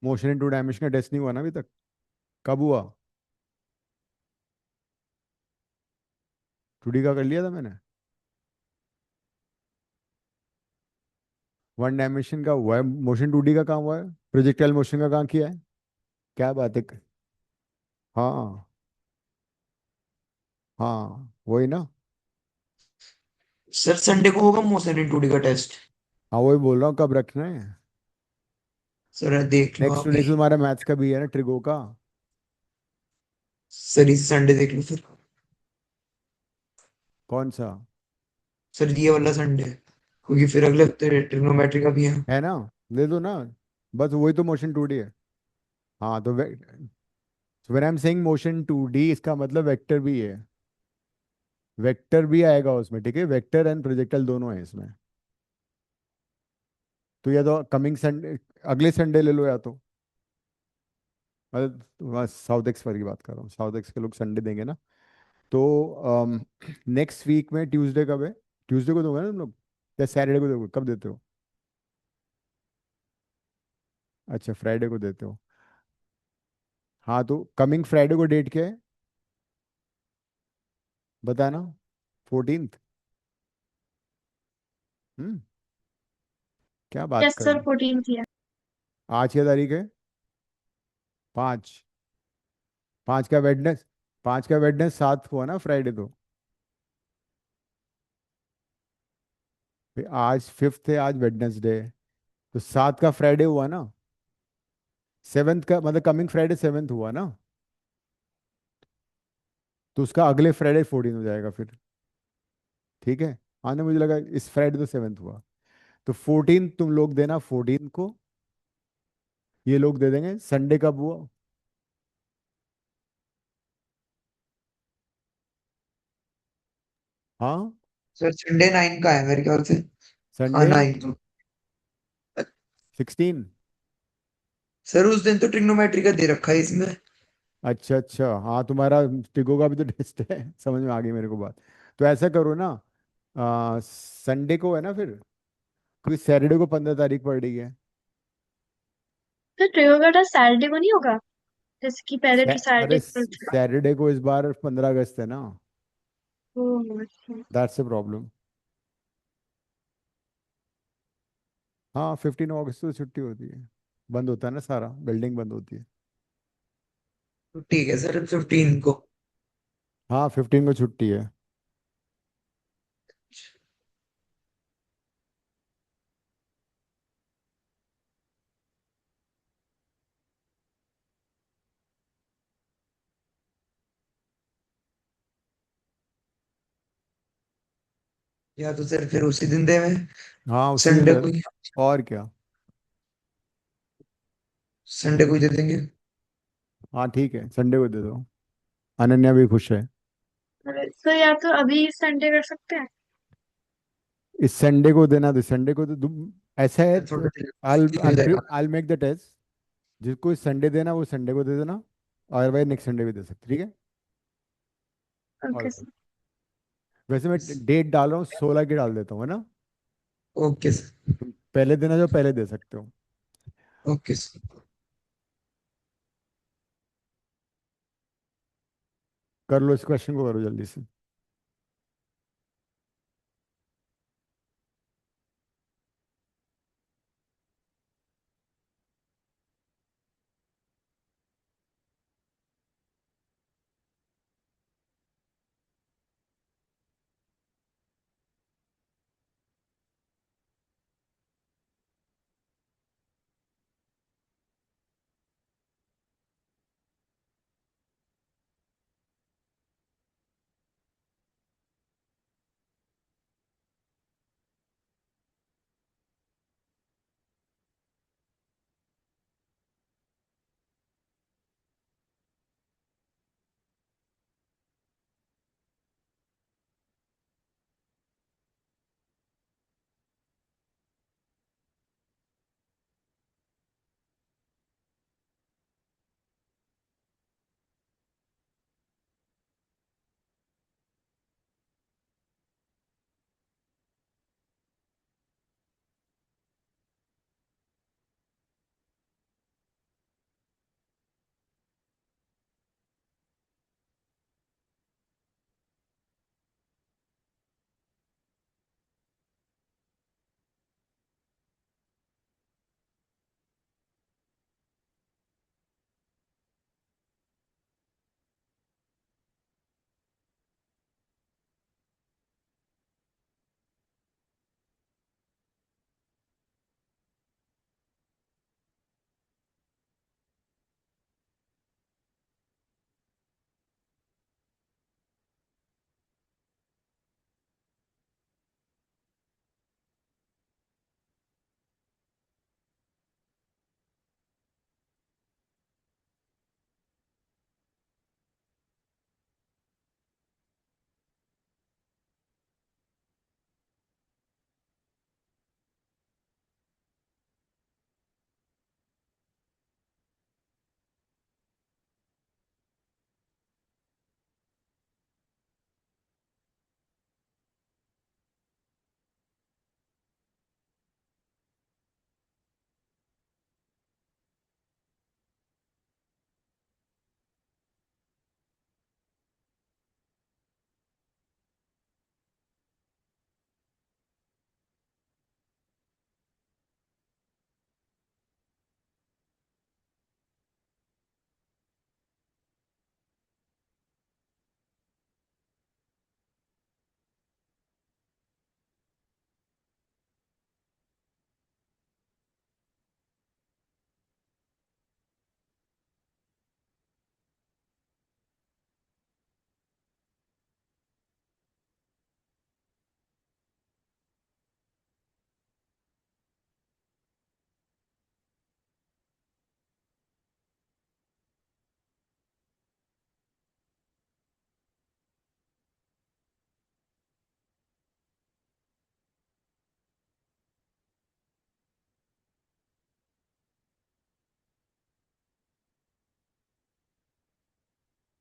मोशन इन 2 डायमेंशन का टेस्ट नहीं हुआ ना अभी तक? कब हुआ? 2D का कर लिया था मैंने। 1 डायमेंशन का हुआ है, मोशन 2D का कहाँ हुआ है? प्रोजेक्टाइल मोशन का कहाँ किया है? क्या बात है? हाँ हाँ वही ना। सर संडे को होगा मोशन इन 2D का टेस्ट। हाँ वही बोल रहा हूँ, कब रखना है? सर देख लो नेक्स्ट टू आप ही। नेक्स्ट तुम्हारा मैथ्स का भी है ना, ट्रिगो का। सर इस संडे देख लो फिर। कौन सा? सर ये वाला संडे, क्योंकि फिर अगले हफ्ते ट्रिग्नोमेट्री का भी है। है ना, दे दो ना। बस वही तो मोशन टू डी है। हाँ तो when I am saying motion to D, इसका मतलब वेक्टर भी है। वेक्टर भी आएगा उसमें, ठीक है, वेक्टर एंड प्रोजेक्टल दोनों है इसमें। तो या तो कमिंग संडे, अगले संडे ले लो, या तो मतलब साउथ एक्स की बात कर रहा हूँ, साउथ एक्स के लोग संडे देंगे ना। तो नेक्स्ट वीक में ट्यूसडे कब है? ट्यूसडे को दोगे ना तुम लोग, या सैटरडे को दोगे, कब देते हो? अच्छा फ्राइडे को देते हो। हाँ तो कमिंग फ्राइडे को डेट क्या है, बताना। 14th। हम्म। क्या बात यस कर रहे सर, हो? 14 थी। आज क्या तारीख है? 5। 5 का वेडनेस, 5 का वेडनेस 7 हुआ ना फ्राइडे तो। फिर आज 5th है, आज वेडनेसडे है, तो 7 का फ्राइडे हुआ ना। 7th का मतलब कमिंग फ्राइडे 7th हुआ ना, तो उसका अगले फ्राइडे 14 हो जाएगा फिर। ठीक है। हाँ ना, मुझे लगा इस फ्राइडे तो 7th हुआ। तो 14 तुम लोग देना 14 को, ये लोग दे देंगे। संडे कब हुआ? हाँ। सर संडे 9 का है मेरे ख्याल से। हाँ संडे 9 को। 16। सर उस दिन तो ट्रिग्नोमेट्री का दे रखा है इसमें। अच्छा अच्छा, हाँ तुम्हारा टिगो का भी तो टेस्ट है समझ में आ गई मेरे को बात। तो ऐसा करो ना, संडे को है ना फिर, क्योंकि सैटरडे को 15 तारीख पड़ रही है। तो ट्रियो का टेस्ट सैटरडे को नहीं होगा, जैसे कि पहले तो अरे सैटरडे को था। सैटरडे को इस बार 15 अगस्त है ना, ओह, अच्छा। That's a problem. हाँ 15 अगस्त को छुट्टी होती है, बंद होता है ना सारा, बिल्डिंग बंद होती है। तो ठीक है सर 15 को। हाँ 15 को छुट्टी है। या तो सर फिर उसी दिन दे में, हाँ उसी दिन संडे दे को दो। ही, और क्या। संडे को ही दे देंगे। हाँ ठीक है, संडे को दे दो, अनन्या भी खुश है। तो या तो अभी संडे कर सकते हैं। इस संडे को देना, तो संडे को तो ऐसा है, थोड़ा आई जल्दी हो जाएगा। I make the test. जिसको संडे देना वो संडे को दे देना, और वही नेक्स्ट संडे भी दे सकते, ठीक है। ओके और सर। वैसे मैं डेट डाल रहा हूँ, 16 की डाल देता हूँ, है ना। Okay sir. तुम पहले देना जो पहले दे सकते हो। Okay sir. कर लो, इस क्वेश्चन को करो जल्दी से।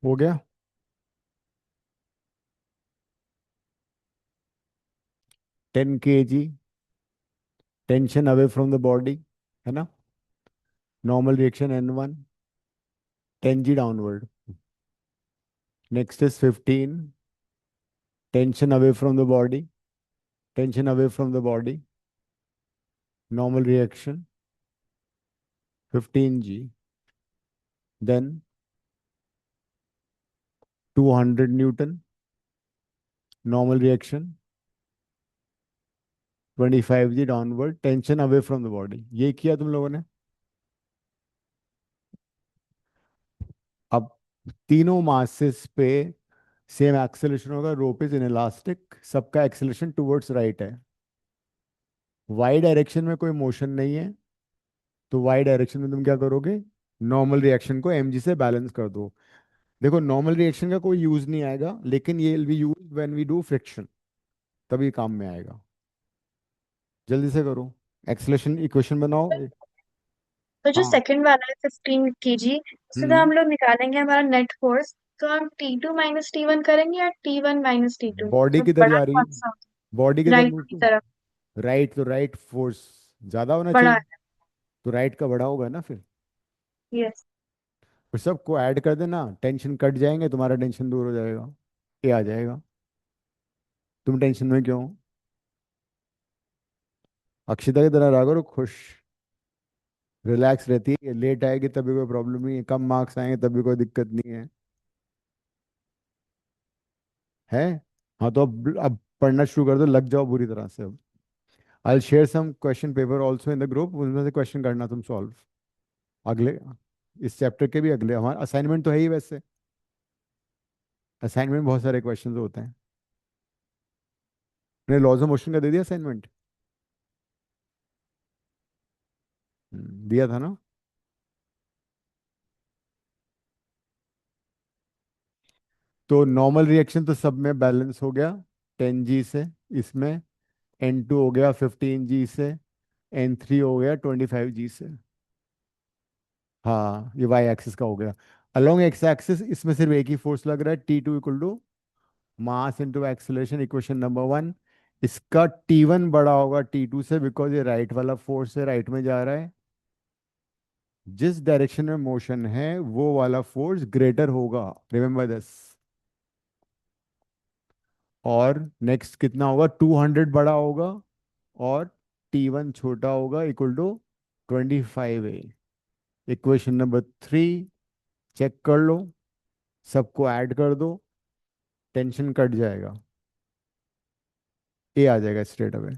हो गया। 10 kg tension away from the body, है ना। Normal reaction N1, 10 g downward. Next is 15, tension away from the body, tension away from the body, normal reaction 15 g। Then 200 N, normal reaction 25 g downward, tension away from the body. ये किया तुम लोगों ने। अब तीनों masses पे same acceleration होगा। Rope is in elastic, सबका एक्सेलरेशन टुवर्ड्स राइट है। वाई डायरेक्शन में कोई मोशन नहीं है, तो वाई डायरेक्शन में तुम क्या करोगे, नॉर्मल रिएक्शन को mg से बैलेंस कर दो। देखो नॉर्मल रिएक्शन का कोई यूज नहीं आएगा, लेकिन ये will be use when we do friction, तभी काम में आएगा। जल्दी से करो, एक्सेलरेशन इक्वेशन बनाओ। तो जो हाँ। सेकंड वाला है 15 kg, उससे तो हम्म। हम लोग निकालेंगे हमारा नेट फोर्स। तो हम T2 माइनस T1 करेंगे या T1 माइनस T2, बॉडी तो किधर बड़ा जा रही कौन है, सा होता बॉडी है? किधर राइट मूव की टू, तरफ। राइट, तो राइट फोर्स ज्यादा होना बड़ा चाहिए, है। तो राइट का बड़ा होगा ना फिर। यस। फिर सबको ऐड कर देना, टेंशन कट जाएंगे, तुम्हारा टेंशन दूर हो जाएगा, ये आ जाएगा। तुम टेंशन में क्यों हो? अक्षिता की तरह रहा करो खुश, रिलैक्स रहती है, लेट आएगी तभी कोई प्रॉब्लम नहीं है, कम मार्क्स आएंगे तभी कोई दिक्कत नहीं है। है। हाँ तो अब पढ़ना शुरू कर दो, लग जाओ बुरी तरह से अब। I share some question paper also in the group, उनमें से क्वेश्चन करना तुम सॉल्व। अगले, इस चैप्टर के भी अगले, हमारा असाइनमेंट तो है ही वैसे, असाइनमेंट बहुत सारे क्वेश्चन होते हैं। मैंने लॉज ऑफ मोशन का दे दिया असाइनमेंट, दिया था ना। तो नॉर्मल रिएक्शन तो सब में बैलेंस हो गया 10 g से, इसमें N2 हो गया 15 g से, N3 हो गया 25 g से। हाँ ये वाई एक्सिस का हो गया। अलोंग एक्स एक्सिस इसमें सिर्फ एक ही फोर्स लग रहा है, T2 equal to mass into acceleration, equation number 1। इसका T1 बड़ा होगा T2 से, बिकॉज ये राइट वाला फोर्स है, राइट में जा रहा है। जिस डायरेक्शन में मोशन है वो वाला फोर्स ग्रेटर होगा, रिमेंबर दिस। और नेक्स्ट कितना होगा, 200 बड़ा होगा और T1 छोटा होगा, equal to 25a। Equation number 3 check कर लो, सबको ऐड कर दो, टेंशन कट जाएगा, ए आ जाएगा स्ट्रेट अवे।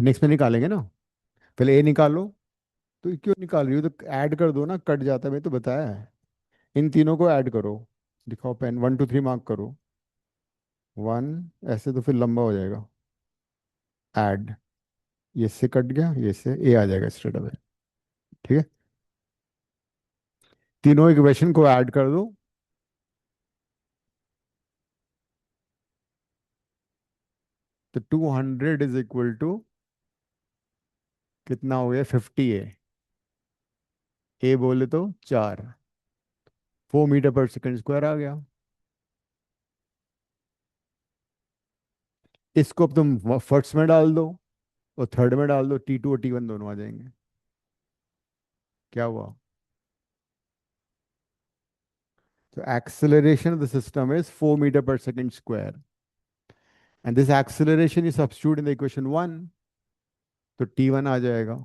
नेक्स्ट में निकालेंगे ना, पहले ए निकालो। तो ये क्यों निकाल रही हो, तो ऐड कर दो ना, कट जाता है, मैं तो बताया है। इन तीनों को ऐड करो, दिखाओ पेन, 1 2 3 मार्क करो। 1, ऐसे तो फिर लंबा हो जाएगा, ऐड, ये से कट गया, ये से ए आ जाएगा स्ट्रेट अवे। ठीक है, तीनों इक्वेशन को ऐड कर दो। तो 200 इज इक्वल टू कितना हो गया, 50a। ए बोले तो 4, 4 मीटर पर सेकंड स्क्वायर आ गया। इसको अब तुम फर्स्ट में डाल दो और थर्ड में डाल दो, T2 और T1 दोनों आ जाएंगे। क्या हुआ, तो acceleration of the system is 4 meter per second square, and this acceleration is substitute in the equation 1, तो T1 आ जाएगा,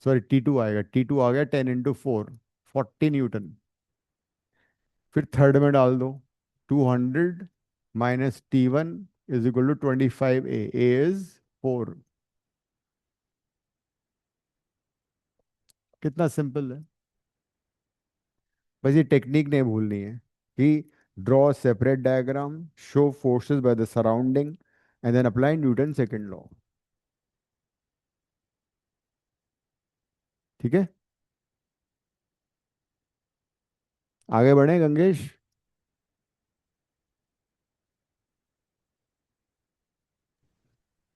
सॉरी T2 आएगा, T2 आ गया 10 × 4, 40 न्यूटन। फिर थर्ड में डाल दो, 200 minus T1 is equal to 25a, A is 4। कितना simple है। बस ये टेक्निक नहीं भूलनी है कि draw separate diagram, show forces by the surrounding, and then apply Newton second law. ठीक है, आगे बढ़े गंगेश।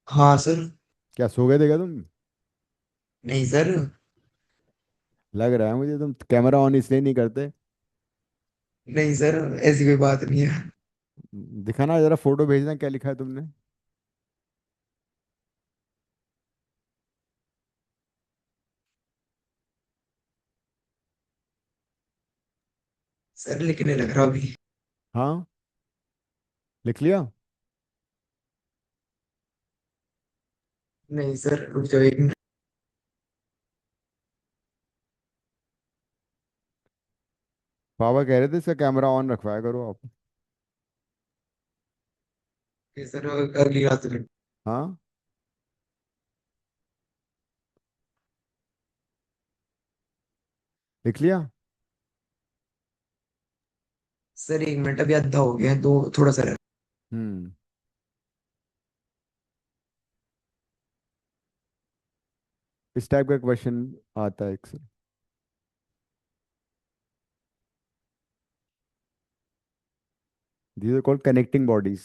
हाँ सर। क्या सो गए थे क्या तुम? नहीं सर। लग रहा है मुझे तुम कैमरा ऑन इसलिए नहीं करते। नहीं सर, ऐसी कोई बात नहीं है। दिखाना जरा, फोटो भेजना, क्या लिखा है तुमने? सर लिखने लग रहा अभी। हाँ, लिख लिया? नहीं सर, रुक जाओ एक मिनट। पापा कह रहे थे इसका कैमरा ऑन रखवाया करो आप। ये सर अगली रात में। हाँ, लिख लिया? सर एक मिनट, अभी आधा हो गया है, दो थोड़ा सा रह। हम्म। इस टाइप का क्वेश्चन आता है अक्सर। These are called connecting bodies.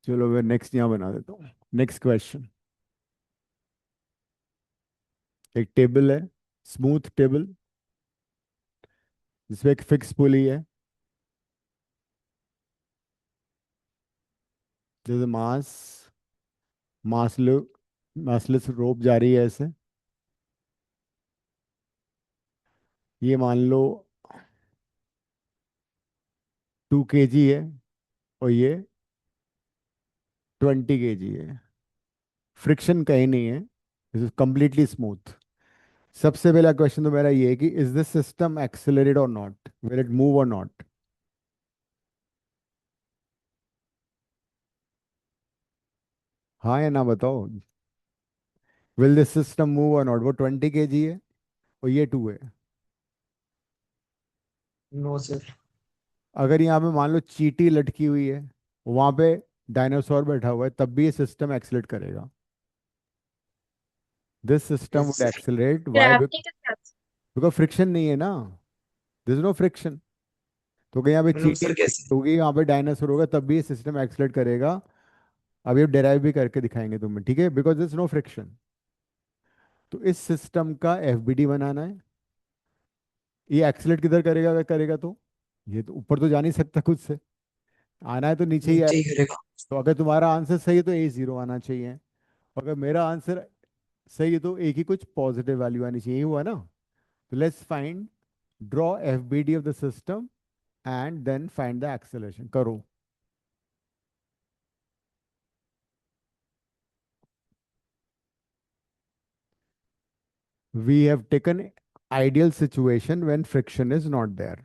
चलो मैं नेक्स्ट यहाँ बना देता हूँ। Next question. एक टेबल है, स्मूथ टेबल, जिसमें एक फिक्स पुली है। जैसे मास मासलेस रोप जा रही है ऐसे। ये मान लो 2 kg है, और ये 20 kg है। फ्रिक्शन कहीं नहीं है, दिस इज कंप्लीटली स्मूथ। सबसे पहला क्वेश्चन तो मेरा ये है कि is this system accelerate or not, will it move or not? हाँ या ना बताओ। Will this system move or not? वो 20 kg है और ये 2 है। No sir. अगर यहाँ पे मान लो चींटी लटकी हुई है, वहां पे डायनासोर बैठा हुआ है, तब भी ये सिस्टम एक्सेलरेट करेगा। This system yes would sir. Accelerate, why? Gravity के साथ। बिकॉज फ्रिक्शन नहीं है ना, दिस नो फ्रिक्शन। तो अगर यहाँ पे मतलब चींटी सर कैसे? होगी, यहाँ पे डायनासोर होगा, तब भी ये सिस्टम एक्सेलरेट करेगा। अब ये डिराइव भी करके दिखाएंगे तुम्हें, ठीक है? Because this no friction. तो इस सिस्टम का एफबीडी बनाना है। ये एक्सेलरेट किधर करेगा? अगर करेगा तो ये तो ऊपर तो जा नहीं सकता खुद से, आना है तो नीचे ही नीचे ही आएगा। करेगा। तो अगर तुम्हारा आंसर सही है तो A0 आना चाहिए। अगर मेरा आंसर सही है तो ए की कुछ पॉजिटिव वैल्यू आनी चाहिए। ये हुआ ना? तो let's find, draw FBD of the system and then find the acceleration. करो। We have taken ideal situation when friction is not there.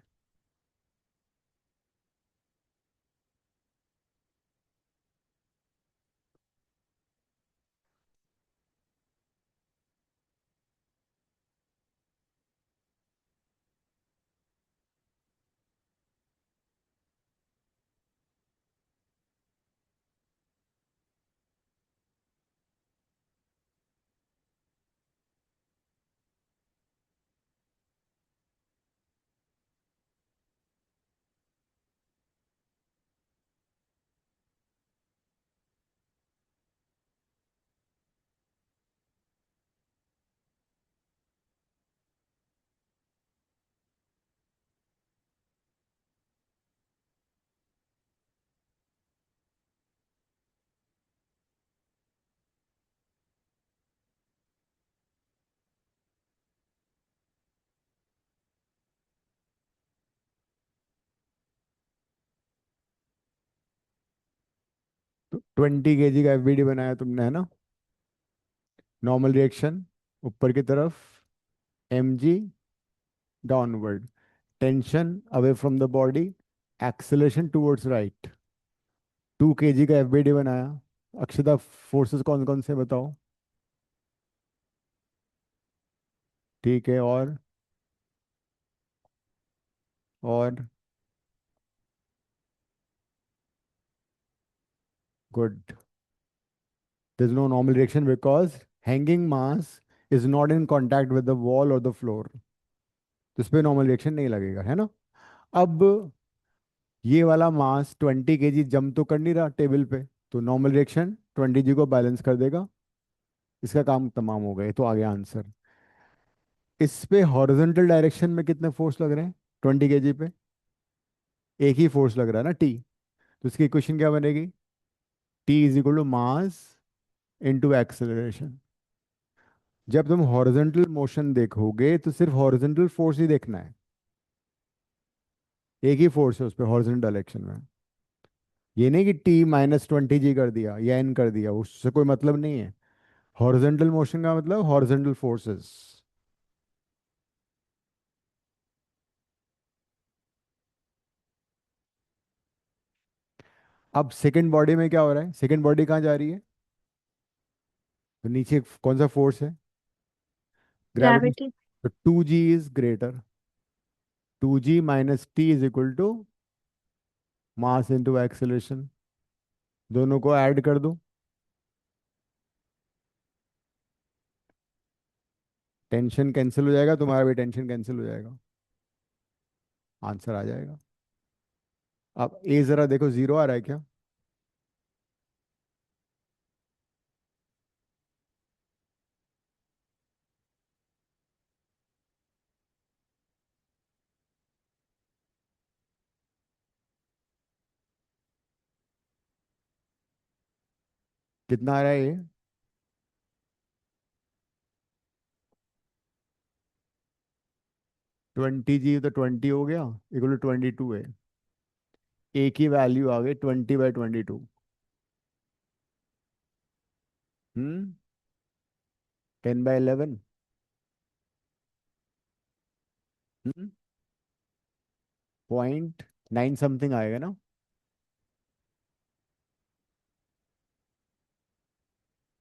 20 kg का एफबीडी बनाया तुमने, है ना? नॉर्मल रिएक्शन ऊपर की तरफ, mg downward, tension away from the body, acceleration towards right. 2 kg का एफबीडी बनाया। अक्षता, फोर्सेस कौन कौन से बताओ? ठीक है, और good. There's no normal reaction because hanging mass is not in contact with the wall or the floor. तो इस पे नॉर्मल रिएक्शन नहीं लगेगा, है ना। अब ये वाला मास 20 kg जम तो कर नहीं रहा टेबल पे, तो नॉर्मल रिएक्शन 20 g को बैलेंस कर देगा। इसका काम तमाम हो गया, तो आ गया आंसर। इस पे हॉरिजॉन्टल डायरेक्शन में कितने फोर्स लग रहे हैं 20 kg पे? एक ही फोर्स लग रहा है ना, टी। तो इसकी इक्वेशन क्या बनेगी? T is equal to mass into acceleration. जब तुम हॉरिजॉन्टल मोशन देखोगे तो सिर्फ हॉरिजॉन्टल फोर्स ही देखना है, एक ही फोर्स है उस पर हॉरिजॉन्टल डायरेक्शन में। ये नहीं कि टी -20 g कर दिया या एन कर दिया, उससे कोई मतलब नहीं है। हॉरिजॉन्टल मोशन का मतलब हॉरिजॉन्टल फोर्सेस। अब सेकंड बॉडी में क्या हो रहा है? सेकंड बॉडी कहाँ जा रही है? तो नीचे कौन सा फोर्स है? ग्रेविटी। ग्रेविटी। तो 2g is greater. 2g minus T is equal to mass into acceleration. दोनों को ऐड कर दो, टेंशन कैंसिल हो जाएगा, तुम्हारा भी टेंशन कैंसिल हो जाएगा, आंसर आ जाएगा। अब ए जरा देखो, जीरो आ रहा है क्या? कितना आ रहा है ये? 20g तो 20 हो गया, इक्वल टू 22 है। ए की वैल्यू आ गई 20/22। 10/11। 0.9 समथिंग आएगा ना।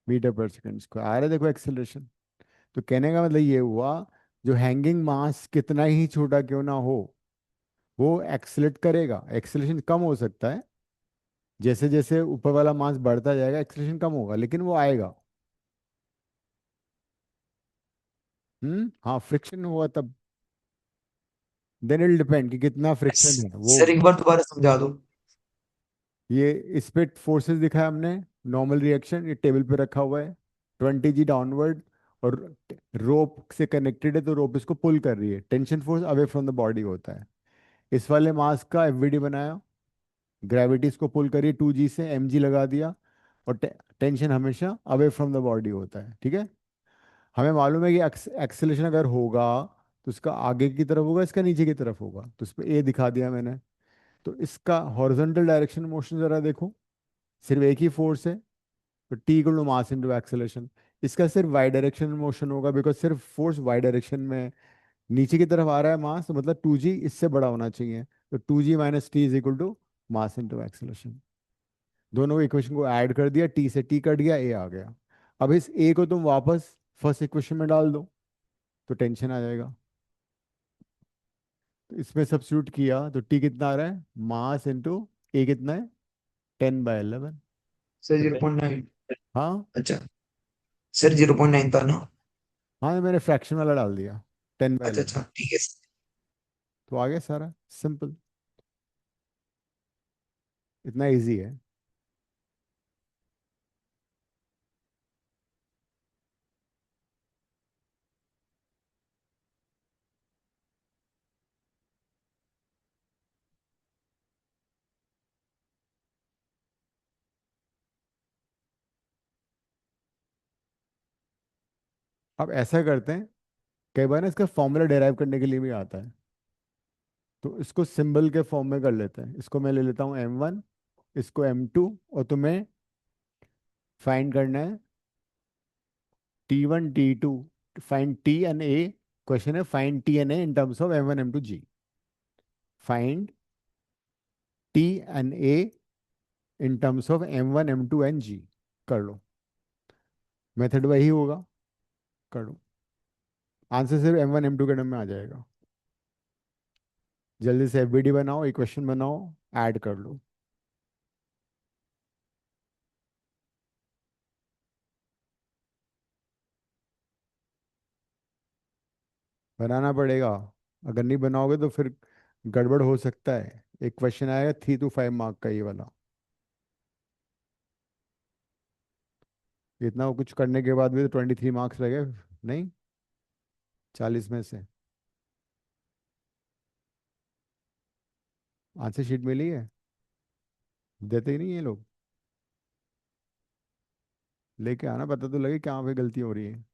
मीटर पर सेकंड स्क्वायर आ रहा है, देखो एक्सेलरेशन। तो कहने का मतलब ये हुआ, जो हैंगिंग मास कितना ही छोटा क्यों ना हो, वो एक्सेलेट करेगा। एक्सेलेशन कम हो सकता है, जैसे जैसे ऊपर वाला मास बढ़ता जाएगा एक्सेलेशन कम होगा, लेकिन वो आएगा। हाँ, फ्रिक्शन हुआ तब। देन इट डिपेंड कि कितना फ्रिक्शन है वो। सर एक बार दोबारा समझा दो। ये इस पे फोर्सेस दिखाया हमने, नॉर्मल रिएक्शन ये टेबल पे रखा हुआ है, 20g डाउनवर्ड, और रोप से कनेक्टेड है, तो रोप इसको पुल कर रही है, tension force away from the body होता है। इस वाले मास का एफवीडी बनाया, ग्रेविटी इसको पुल करी 2g से, mg लगा दिया, और टेंशन हमेशा अवे फ्रॉम द बॉडी होता है, ठीक है। हमें मालूम है कि एक्सेलेरेशन अगर होगा तो इसका आगे की तरफ होगा, इसका नीचे की तरफ होगा, तो इस पे ए दिखा दिया मैंने। तो इसका हॉरिजॉन्टल डायरेक्शन मोशन जरा देखो, सिर्फ एक ही फोर्स है, तो T equal to mass into acceleration. इसका सिर्फ वाई डायरेक्शन मोशन होगा, बिकॉज सिर्फ फोर्स वाई डायरेक्शन में नीचे की तरफ आ रहा है मास, तो मतलब 2g इससे बड़ा होना चाहिए। तो 2g minus T is equal to mass into acceleration. दोनों इक्वेशन को ऐड कर दिया, टी से टी कट गया, ए आ गया। अब इस ए को तुम वापस फर्स्ट इक्वेशन में डाल दो, तो टेंशन आ जाएगा। तो इसमें सब्स्टिट्यूट किया तो टी कितना आ रहा है? मास इंटू ए कितना है? 10/11। सर 0.9। हाँ। अच्छा सर 0.9 था ना। हाँ, मैंने फ्रैक्शन वाला डाल दिया, टेन बाई अच्छा इलेवन अच्छा ठीक है सर। तो आ गया सारा, सिंपल, इतना इजी है। अब ऐसा करते हैं, कई बार ना इसका फॉर्मूला डेराइव करने के लिए भी आता है, तो इसको सिंबल के फॉर्म में कर लेते हैं। इसको मैं ले लेता हूँ m1, इसको m2, और तुम्हें फाइंड करना है t1 t2, find t and a। Question है find t and a in terms of m1 m2 g। Find t and a in terms of m1 m2 and g। कर लो, method वही होगा, कर लो, answer सिर्फ m1 m2 के term में आ जाएगा। जल्दी से एफबीडी बनाओ, इक्वेशन बनाओ, ऐड कर लो। बनाना पड़ेगा। अगर नहीं बनाओगे तो फिर गड़बड़ हो सकता है। एक क्वेश्चन आएगा 3 to 5 मार्क का, ये वाला। इतना कुछ करने के बाद भी तो 23 मार्क्स लगे। नहीं, 40 में से। आंसर शीट मिली है? देते ही नहीं ये लोग। लेके आना, पता तो लगे कहाँ पे गलती हो रही है।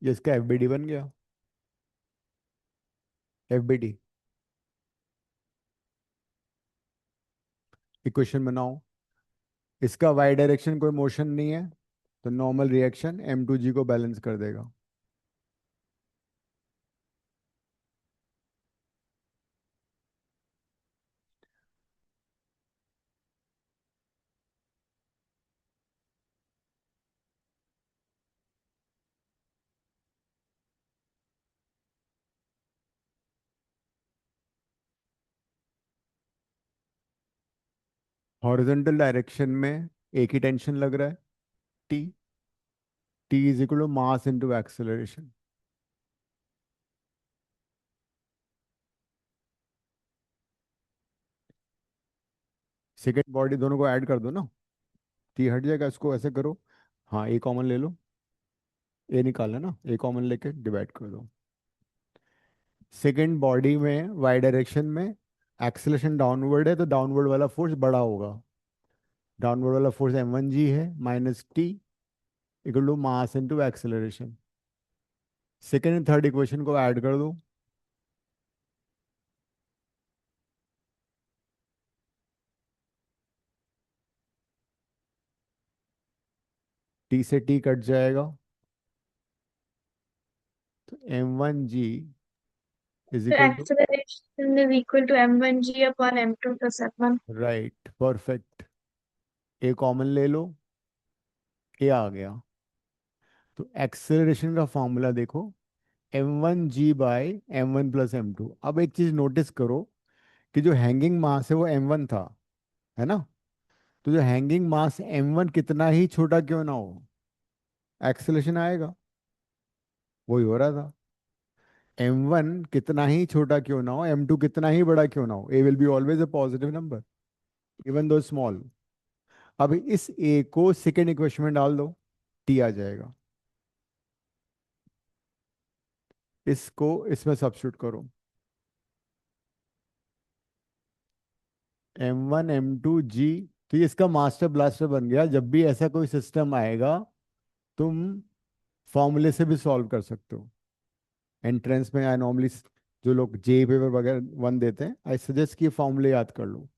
ये इसका एफबीडी बन गया। एफबीडी। इक्वेशन बनाओ। इसका वाई डायरेक्शन कोई मोशन नहीं है, तो नॉर्मल रिएक्शन M2G को बैलेंस कर देगा। हॉरिजॉन्टल डायरेक्शन में एक ही टेंशन लग रहा है, T। T = मास इनटू एक्सेलरेशन। सेकेंड बॉडी दोनों को ऐड कर दो ना, T हट जाएगा। इसको ऐसे करो, हाँ, ए कॉमन ले लो। ए निकालना ना, ए कॉमन लेके डिवाइड कर दो। सेकेंड बॉडी में वाई डायरेक्शन में एक्सेलरेशन डाउनवर्ड है, तो डाउनवर्ड वाला फोर्स बड़ा होगा। डाउनवर्ड वाला फोर्स M1G है, minus T equal to mass into acceleration. Second and third equation को ऐड कर दो। T से T कट जाएगा, तो M1G इज तो equal to. Acceleration is equal to m1g upon m2 plus f1। Right, perfect. A common ले लो, ए आ गया। तो एक्सेलरेशन का फॉर्मूला देखो, M1G/m1 + m2। अब एक चीज नोटिस करो कि जो हैंगिंग मास है वो M1 था, है ना? तो जो हैंगिंग मास M1 कितना ही छोटा क्यों ना हो, एक्सेलरेशन आएगा। वही हो रहा था। M1 कितना ही छोटा क्यों ना हो, M2 कितना ही बड़ा क्यों ना हो, A will be always a positive number even though small. अब इस A को सेकेंड इक्वेशन में डाल दो, T आ जाएगा। इसको इसमें सब्स्टिट्यूट करो, M1 M2G। तो ये इसका मास्टर ब्लास्टर बन गया। जब भी ऐसा कोई सिस्टम आएगा, तुम फॉर्मूले से भी सॉल्व कर सकते हो। एंट्रेंस में आई नॉर्मली, जो लोग जे पेपर वगैरह 1 देते हैं, आई सजेस्ट कि फॉर्मूले याद कर लो।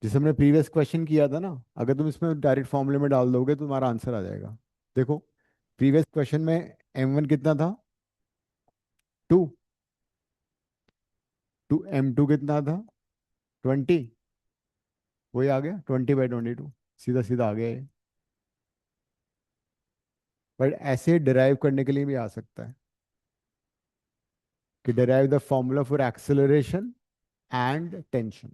जैसे हमने प्रीवियस क्वेश्चन किया था ना, अगर तुम इसमें डायरेक्ट फॉर्मूले में डाल दोगे तो तुम्हारा आंसर आ जाएगा। देखो, प्रीवियस क्वेश्चन में M1 कितना था, 2। M2 कितना था, 20। वही आ गया, 20/22। सीधा सीधा आ गया ये। बट ऐसे डिराइव करने के लिए भी आ सकता है कि derive the formula for acceleration and tension।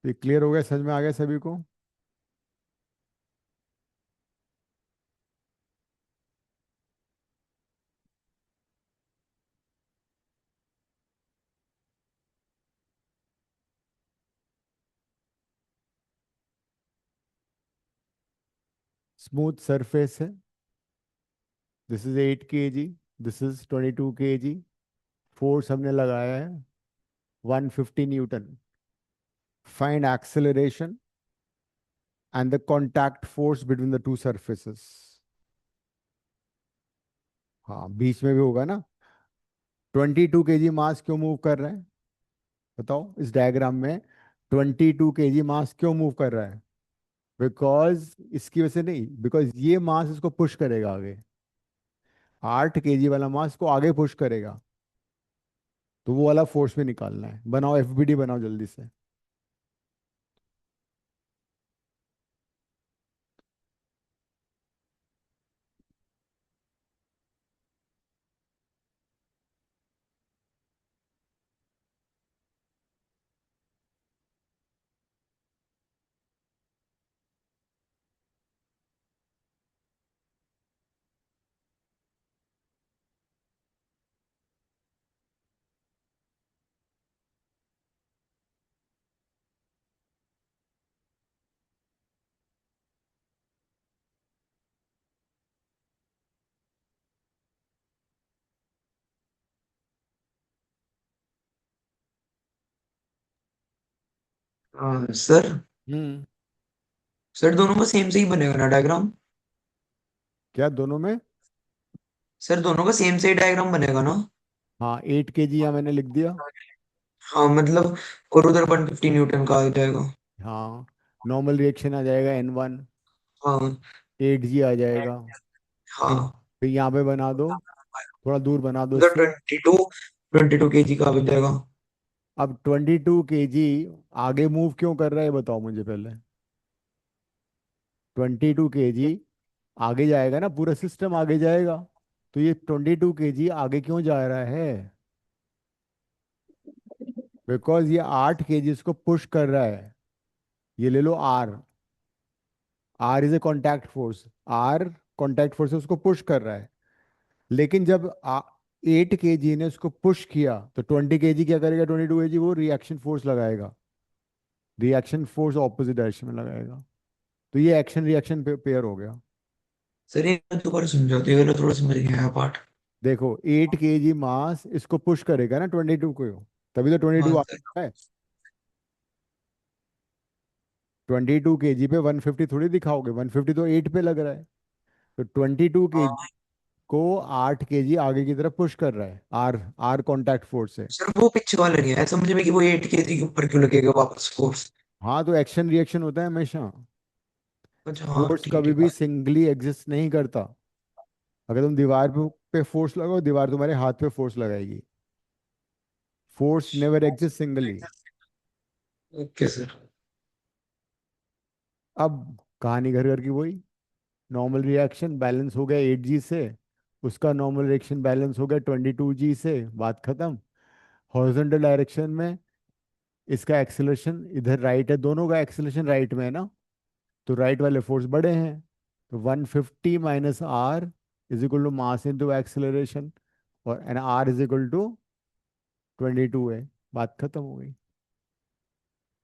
ये क्लियर हो गया, समझ में आ गया सभी को? स्मूथ सरफेस है, this is 8 kg, this is 22 kg, force हमने लगाया है 150 Newton. Find acceleration and the contact force between the two surfaces. हाँ, बीच में भी होगा ना। 22 kg मास क्यों मूव कर रहा है, बताओ इस डायग्राम में। 22 kg मास क्यों मूव कर रहा है? बिकॉज इसकी वजह से नहीं, बिकॉज ये मास इसको पुश करेगा आगे। 8 kg वाला मास को आगे पुश करेगा, तो वो वाला फोर्स भी निकालना है। बनाओ, एफबीडी बनाओ जल्दी से। सर हम्म। सर दोनों का सेम से ही बनेगा ना डायग्राम? क्या दोनों में? सर दोनों का सेम से ही डायग्राम बनेगा ना? हाँ, 8 kg यहाँ मैंने लिख दिया। हाँ मतलब, और उधर 150 न्यूटन का आ जाएगा। हाँ, नॉर्मल रिएक्शन आ जाएगा N1। हाँ 8 g आ जाएगा। हाँ। फिर यहाँ पे बना दो, थोड़ा दूर बना दो उधर इससे। 22 केजी का आ जाएगा। अब 22 kg आगे मूव क्यों कर रहा है बताओ मुझे पहले। 22 kg आगे जाएगा ना, पूरा सिस्टम आगे जाएगा। तो ये 22 kg आगे क्यों जा रहा है? बिकॉज ये 8 kg इसको पुश कर रहा है। ये ले लो R. R is a contact force. R contact force है, उसको पुश कर रहा है। लेकिन जब 8 kg ने उसको पुश किया, तो 20 kg क्या करेगा? 22 kg वो रिएक्शन फोर्स लगाएगा। रिएक्शन फोर्स ऑपोजिट डायरेक्शन में लगाएगा। तो ये एक्शन रिएक्शन पेयर हो गया। सर ये दोबारा समझाते, ये वाला थोड़ा समझ नहीं आया पार्ट। देखो, 8 kg मास इसको पुश करेगा ना 22 को, तभी तो 22 हाँ आ सर। रहा है। 22 kg पे 150 थोड़ी दिखाओगे, 150 तो 8 पे लग रहा है। तो 22 kg हाँ को 8 kg आगे की तरफ पुश कर रहा है। आर, आर कॉन्टैक्ट फोर्स है। सर, वो पीछे वाला नहीं है, समझ में कि वो 8 केजी के ऊपर क्यों लगेगा वापस फोर्स? हाँ, तो एक्शन रिएक्शन होता है हमेशा। अच्छा हाँ फोर्स ठीक कभी ठीक। भी सिंगली एग्जिस्ट नहीं करता। अगर तुम दीवार पे फोर्स लगाओ, दीवार तुम्हारे हाथ पे फोर्स लगाएगी। Force never exist singly. Okay sir. अब कहानी घर घर की वही। नॉर्मल रिएक्शन बैलेंस हो गया 8 g से, उसका नॉर्मल रिएक्शन बैलेंस हो गया 22 g से, बात खत्म। हॉरिजॉन्टल डायरेक्शन में इसका एक्सेलरेशन इधर राइट है, दोनों का एक्सेलरेशन राइट में है ना, तो राइट वाले फोर्स बड़े हैं। तो 150 minus R is equal to mass into acceleration, और N R is equal to 22 है। बात खत्म हो गई।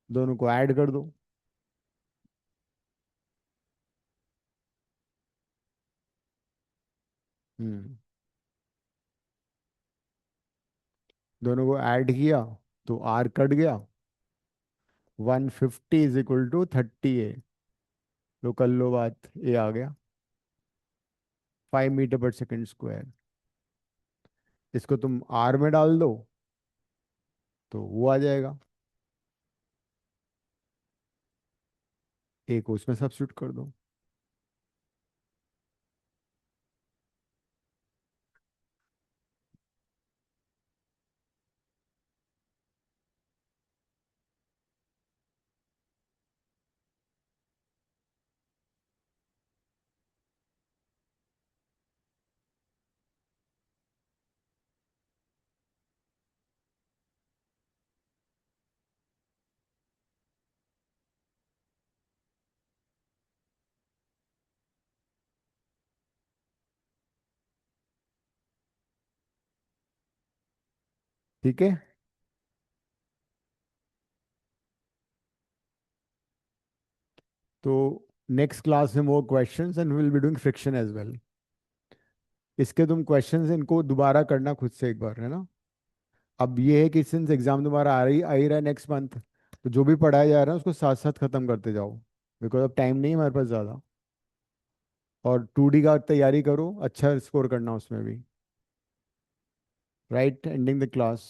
दोनों को ऐड कर दो। हम्म। दोनों को ऐड किया तो आर कट गया। 150 इज इक्वल टू 30 है। लो कर लो बात, ये आ गया 5 मीटर पर सेकेंड स्क्वायर। इसको तुम आर में डाल दो तो वो आ जाएगा। एक उसमें सब्स्टिट्यूट कर दो। ठीक है। तो नेक्स्ट क्लास में more questions and will be doing friction as well. इसके तुम क्वेश्चंस इनको दोबारा करना खुद से एक बार, है ना। अब ये है कि सिंस एग्जाम तुम्हारा आ ही रहा है नेक्स्ट मंथ, तो जो भी पढ़ाया जा रहा है उसको साथ साथ खत्म करते जाओ, बिकॉज अब टाइम नहीं है हमारे पास ज़्यादा। और 2D का तैयारी करो, अच्छा स्कोर करना उसमें भी। Right, ending the class.